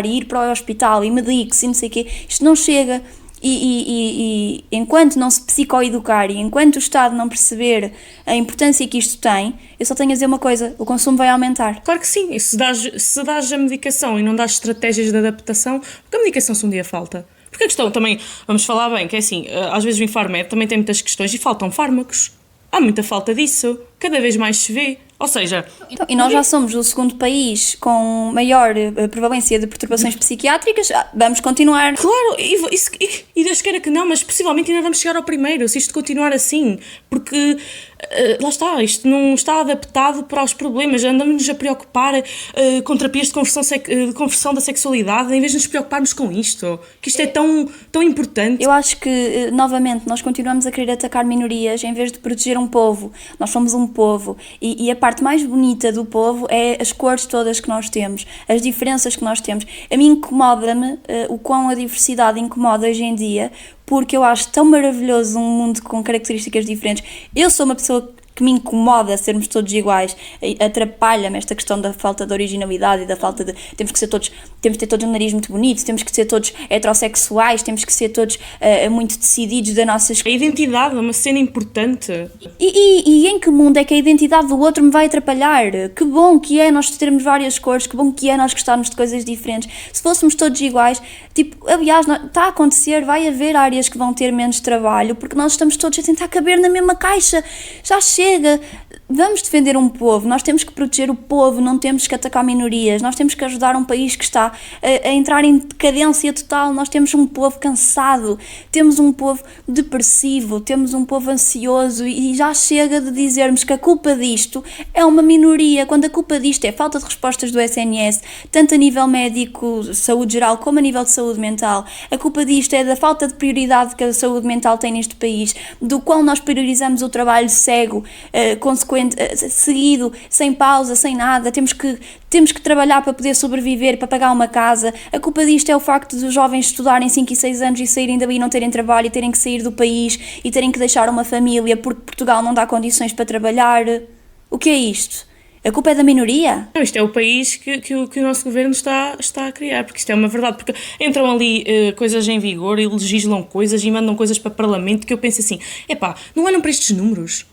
e ir para o hospital e medique-se e não sei o quê, isto não chega. E enquanto não se psicoeducar e enquanto o Estado não perceber a importância que isto tem, eu só tenho a dizer uma coisa, o consumo vai aumentar. Claro que sim, e se dás a medicação e não dás estratégias de adaptação, porque a medicação se um dia falta. Porque a questão também, vamos falar bem, que é assim, às vezes o Infarmed também tem muitas questões e faltam fármacos. Há muita falta disso, cada vez mais se vê, ou seja... Então, e nós já somos o segundo país com maior prevalência de perturbações psiquiátricas, vamos continuar... Claro, e Deus queira que não, mas possivelmente ainda vamos chegar ao primeiro, se isto continuar assim, porque... lá está, isto não está adaptado para os problemas, andamos-nos a preocupar com terapias de conversão da sexualidade, em vez de nos preocuparmos com isto, que isto é tão importante. Eu acho que, novamente, nós continuamos a querer atacar minorias em vez de proteger um povo. Nós somos um povo e a parte mais bonita do povo é as cores todas que nós temos, as diferenças que nós temos. A mim incomoda-me o quão a diversidade incomoda hoje em dia, porque eu acho tão maravilhoso um mundo com características diferentes. Eu sou uma pessoa que me incomoda sermos todos iguais, atrapalha-me esta questão da falta de originalidade e da falta de... Temos que ter todos um nariz muito bonito, temos que ser todos heterossexuais, temos que ser todos muito decididos da nossa... A identidade é uma cena importante. E em que mundo é que a identidade do outro me vai atrapalhar? Que bom que é nós termos várias cores, que bom que é nós gostarmos de coisas diferentes. Se fôssemos todos iguais, tipo, aliás, está a acontecer, vai haver áreas que vão ter menos trabalho, porque nós estamos todos a tentar caber na mesma caixa. Já chega, vamos defender um povo, nós temos que proteger o povo, não temos que atacar minorias, nós temos que ajudar um país que está a entrar em decadência total, nós temos um povo cansado, temos um povo depressivo, temos um povo ansioso e já chega de dizermos que a culpa disto é uma minoria, quando a culpa disto é falta de respostas do SNS, tanto a nível médico, saúde geral, como a nível de saúde mental. A culpa disto é da falta de prioridade que a saúde mental tem neste país, do qual nós priorizamos o trabalho cego, consequente, seguido, sem pausa, sem nada, temos que trabalhar para poder sobreviver, para pagar uma casa. A culpa disto é o facto dos jovens estudarem 5 e 6 anos e saírem dali e não terem trabalho e terem que sair do país e terem que deixar uma família porque Portugal não dá condições para trabalhar. O que é isto? A culpa é da minoria? Não, isto é o país que o nosso governo está a criar, porque isto é uma verdade, porque entram ali coisas em vigor e legislam coisas e mandam coisas para o Parlamento que eu penso assim, não olham para estes números?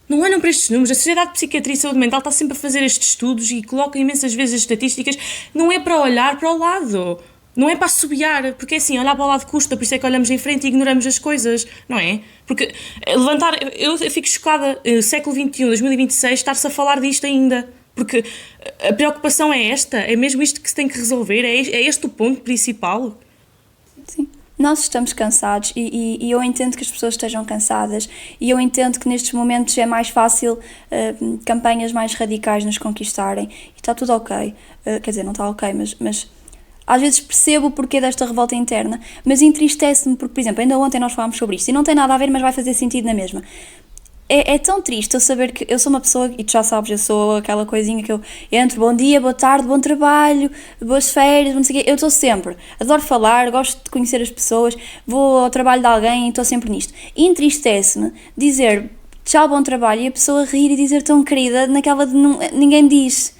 Não olham para estes números. A Sociedade de Psiquiatria e Saúde Mental está sempre a fazer estes estudos e coloca imensas vezes as estatísticas. Não é para olhar para o lado. Não é para assobiar, porque é assim, olhar para o lado custa, por isso é que olhamos em frente e ignoramos as coisas, não é? Porque levantar, eu fico chocada, século XXI, 2026, estar-se a falar disto ainda, porque a preocupação é esta, é mesmo isto que se tem que resolver, é este o ponto principal. Sim. Nós estamos cansados e eu entendo que as pessoas estejam cansadas e eu entendo que nestes momentos é mais fácil campanhas mais radicais nos conquistarem e está tudo ok, quer dizer, não está ok, mas às vezes percebo o porquê desta revolta interna, mas entristece-me porque, por exemplo, ainda ontem nós falámos sobre isto e não tem nada a ver, mas vai fazer sentido na mesma. É tão triste eu saber que eu sou uma pessoa, e tu já sabes, eu sou aquela coisinha que eu entro, bom dia, boa tarde, bom trabalho, boas férias, não sei o quê, eu estou sempre, adoro falar, gosto de conhecer as pessoas, vou ao trabalho de alguém e estou sempre nisto. E entristece-me dizer tchau, bom trabalho e a pessoa rir e dizer tão querida, naquela de ninguém diz.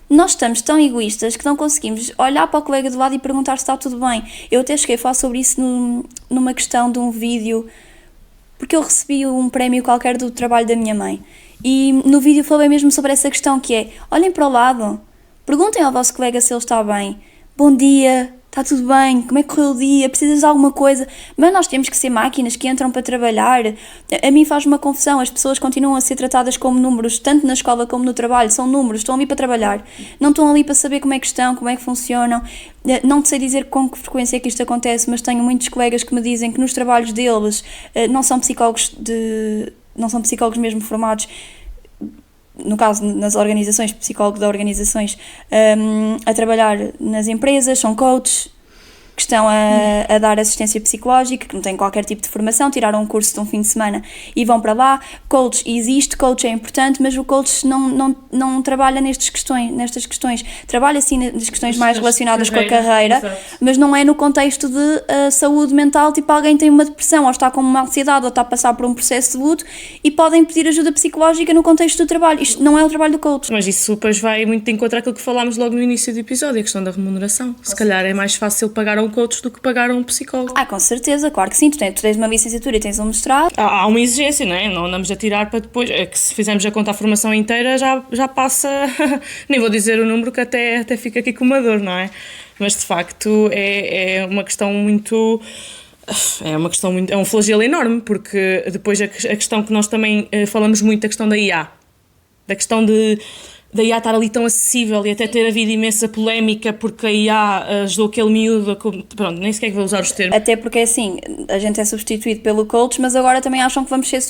Nós estamos tão egoístas que não conseguimos olhar para o colega do lado e perguntar se está tudo bem. Eu até cheguei a falar sobre isso numa questão de um vídeo, porque eu recebi um prémio qualquer do trabalho da minha mãe. E no vídeo falei mesmo sobre essa questão que é, olhem para o lado, perguntem ao vosso colega se ele está bem. Bom dia, está tudo bem, como é que correu o dia, precisas de alguma coisa? Mas nós temos que ser máquinas que entram para trabalhar. A mim faz uma confusão, as pessoas continuam a ser tratadas como números, tanto na escola como no trabalho, são números, estão ali para trabalhar, não estão ali para saber como é que estão, como é que funcionam. Não sei dizer com que frequência é que isto acontece, mas tenho muitos colegas que me dizem que nos trabalhos deles não são psicólogos mesmo formados, no caso nas organizações, psicólogos de organizações, a trabalhar nas empresas, são coaches que estão a dar assistência psicológica, que não têm qualquer tipo de formação, tiraram um curso de um fim de semana e vão para lá. Coach existe, coach é importante, mas o coach não trabalha nestas questões, trabalha sim nas questões mais relacionadas com a carreira, exato, mas não é no contexto de saúde mental, tipo alguém tem uma depressão, ou está com uma ansiedade, ou está a passar por um processo de luto e podem pedir ajuda psicológica no contexto do trabalho. Isto não é o trabalho do coach. Mas isso depois vai muito de encontro àquilo que falámos logo no início do episódio, a questão da remuneração. Se calhar é mais fácil pagar a um coach do que pagar a um psicólogo. Com certeza, claro que sim, tu tens uma licenciatura e tens um mestrado. Há uma exigência, não é? Não andamos a tirar para depois, que se fizermos a conta a formação inteira já passa, nem vou dizer o número que até fica aqui com uma dor, não é? Mas de facto é uma questão muito... É um flagelo enorme, porque depois a questão que nós também falamos muito, a questão da IA, da questão da IA estar ali tão acessível e até ter havido imensa polémica porque a IA ajudou aquele miúdo, pronto, nem sequer vou usar os termos. Até porque assim, a gente é substituído pelo coach, mas agora também acham que vamos ser,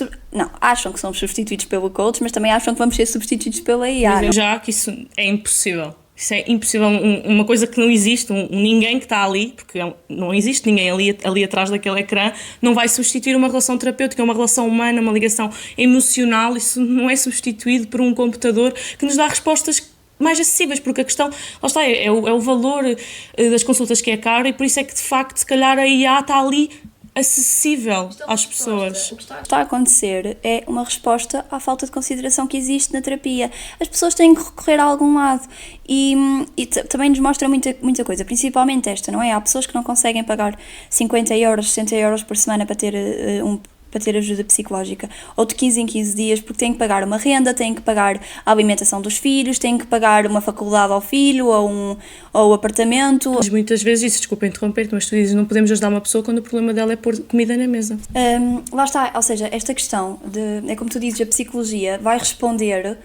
acham que somos substituídos pelo coach, mas também acham que vamos ser substituídos pela IA. Já que isso é impossível. Isso é impossível, uma coisa que não existe, um ninguém que está ali, porque não existe ninguém ali atrás daquele ecrã, não vai substituir uma relação terapêutica, uma relação humana, uma ligação emocional. Isso não é substituído por um computador que nos dá respostas mais acessíveis, porque a questão, lá está, é o valor das consultas que é caro e por isso é que de facto se calhar a IA está ali acessível às pessoas. O que está a acontecer é uma resposta à falta de consideração que existe na terapia. As pessoas têm que recorrer a algum lado e também nos mostra muita coisa, principalmente esta, não é? Há pessoas que não conseguem pagar 50 euros, 60 euros por semana para ter ajuda psicológica, ou de 15 em 15 dias, porque têm que pagar uma renda, têm que pagar a alimentação dos filhos, têm que pagar uma faculdade ao filho, ou apartamento. Mas muitas vezes isso, desculpa interromper-te, mas tu dizes não podemos ajudar uma pessoa quando o problema dela é pôr comida na mesa. Lá está, ou seja, esta questão é como tu dizes, a psicologia vai responder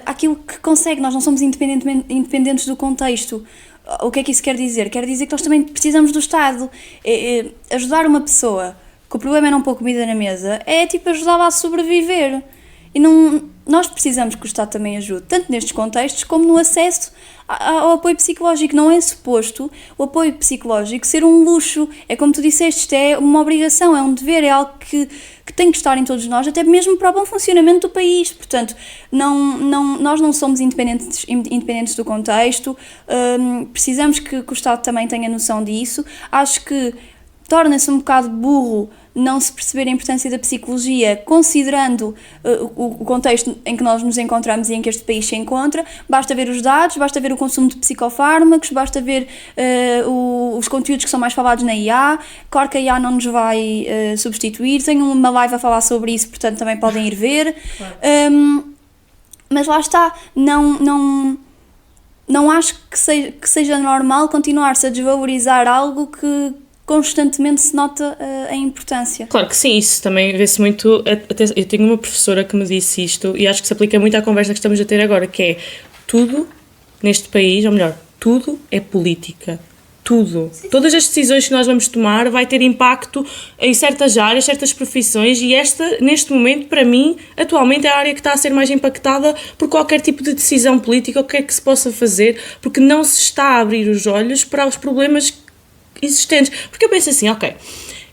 àquilo que consegue. Nós não somos independentes do contexto. O que é que isso quer dizer? Quer dizer que nós também precisamos do Estado. Ajudar uma pessoa que o problema é não pôr comida na mesa é tipo ajudá-la a sobreviver. E nós precisamos que o Estado também ajude, tanto nestes contextos como no acesso ao apoio psicológico. Não é suposto o apoio psicológico ser um luxo. É como tu disseste, isto é uma obrigação, é um dever, é algo que tem que estar em todos nós, até mesmo para o bom funcionamento do país. Portanto, nós não somos independentes do contexto, precisamos que o Estado também tenha noção disso. Acho que torna-se um bocado burro não se perceber a importância da psicologia, considerando o contexto em que nós nos encontramos e em que este país se encontra. Basta ver os dados, basta ver o consumo de psicofármacos, basta ver os conteúdos que são mais falados na IA. Claro que a IA não nos vai substituir, tenho uma live a falar sobre isso, portanto também podem ir ver. Claro. Mas lá está, não acho que seja normal continuar-se a desvalorizar algo que constantemente se nota a importância. Claro que sim, isso também vê-se muito. Até, eu tenho uma professora que me disse isto e acho que se aplica muito à conversa que estamos a ter agora, que é tudo neste país, ou melhor, tudo é política. Tudo. Sim. Todas as decisões que nós vamos tomar vai ter impacto em certas áreas, certas profissões, e esta, neste momento, para mim, atualmente é a área que está a ser mais impactada por qualquer tipo de decisão política, o que é que se possa fazer, porque não se está a abrir os olhos para os problemas existentes. Porque eu penso assim, ok,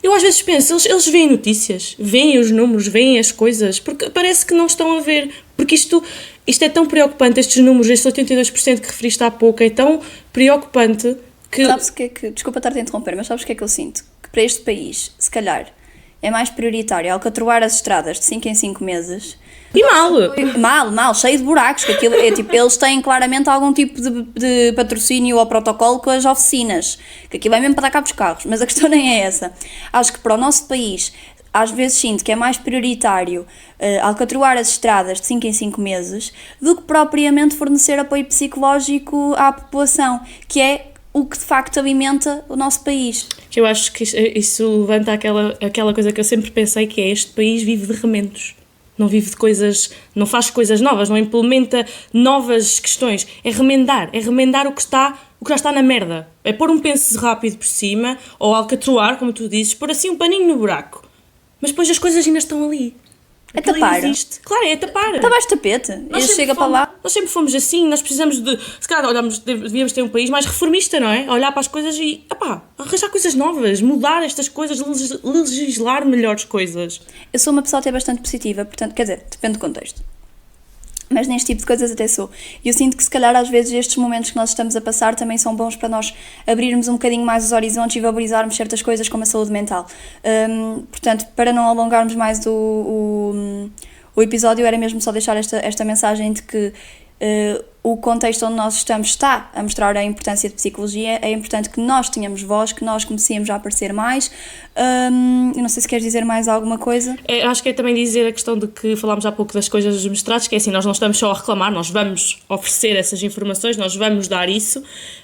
eu às vezes penso, eles veem notícias, veem os números, veem as coisas, porque parece que não estão a ver, porque isto é tão preocupante, estes números, estes 82% que referiste há pouco, é tão preocupante que... Sabes o que é que, desculpa estar-te a interromper, mas sabes o que é que eu sinto? Que para este país, se calhar, é mais prioritário alcatroar as estradas de 5 em 5 meses. E mal, cheio de buracos, que aquilo é tipo, eles têm claramente algum tipo de patrocínio ou protocolo com as oficinas, que aquilo é mesmo para dar cabo dos carros, mas a questão nem é essa. Acho que para o nosso país, às vezes sinto que é mais prioritário alcatroar as estradas de 5 em 5 meses do que propriamente fornecer apoio psicológico à população, que é o que de facto alimenta o nosso país. Eu acho que isso levanta aquela coisa que eu sempre pensei, que é este país vive de remendos. Não vive de coisas, não faz coisas novas, não implementa novas questões. É remendar o que já está na merda. É pôr um penso rápido por cima, ou alcatroar, como tu dizes, pôr assim um paninho no buraco. Mas depois as coisas ainda estão ali. É tapar. Claro, é tapar. Está baixo de tapete. Chega para lá. Nós sempre fomos assim, nós precisamos de... Se calhar devíamos ter um país mais reformista, não é? Olhar para as coisas e, arranjar coisas novas, mudar estas coisas, legislar melhores coisas. Eu sou uma pessoa até bastante positiva, portanto, quer dizer, depende do contexto. Mas neste tipo de coisas até sou. E eu sinto que se calhar às vezes estes momentos que nós estamos a passar também são bons para nós abrirmos um bocadinho mais os horizontes e valorizarmos certas coisas como a saúde mental. Portanto, para não alongarmos mais o episódio, era mesmo só deixar esta mensagem de que o contexto onde nós estamos está a mostrar a importância de psicologia. É importante que nós tenhamos voz, que nós comecemos a aparecer mais. Eu não sei se queres dizer mais alguma coisa. Acho que é também dizer a questão de que falámos há pouco das coisas dos mestrados, que é assim, nós não estamos só a reclamar, nós vamos oferecer essas informações, nós vamos dar isso.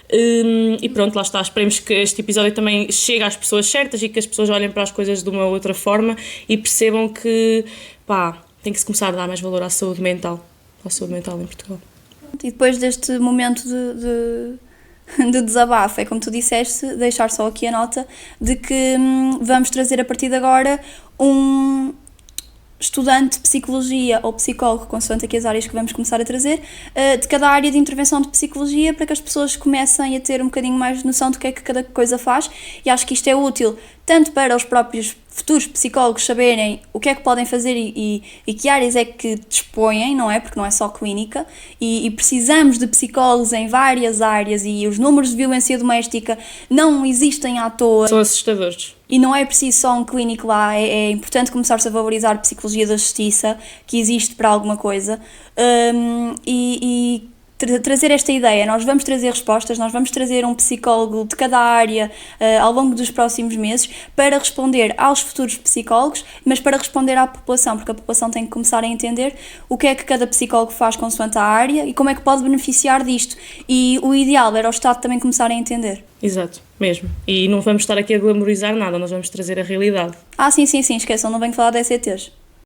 E pronto, lá está, esperemos que este episódio também chegue às pessoas certas e que as pessoas olhem para as coisas de uma outra forma e percebam que, tem que se começar a dar mais valor à saúde mental em Portugal. E depois deste momento de desabafo, é como tu disseste, deixar só aqui a nota de que vamos trazer a partir de agora um estudante de psicologia ou psicólogo, consoante aqui as áreas que vamos começar a trazer, de cada área de intervenção de psicologia, para que as pessoas comecem a ter um bocadinho mais de noção do que é que cada coisa faz, e acho que isto é útil tanto para os próprios futuros psicólogos saberem o que é que podem fazer e que áreas é que dispõem, não é? Porque não é só clínica, e precisamos de psicólogos em várias áreas e os números de violência doméstica não existem à toa. São assustadores. E não é preciso só um clínico lá, é importante começar-se a valorizar a psicologia da justiça, que existe para alguma coisa, e trazer esta ideia. Nós vamos trazer respostas, nós vamos trazer um psicólogo de cada área ao longo dos próximos meses para responder aos futuros psicólogos, mas para responder à população, porque a população tem que começar a entender o que é que cada psicólogo faz consoante a área e como é que pode beneficiar disto. E o ideal era o Estado também começar a entender. Exato, mesmo. E não vamos estar aqui a glamorizar nada, nós vamos trazer a realidade. Sim, esqueçam, não venho falar de ECTs.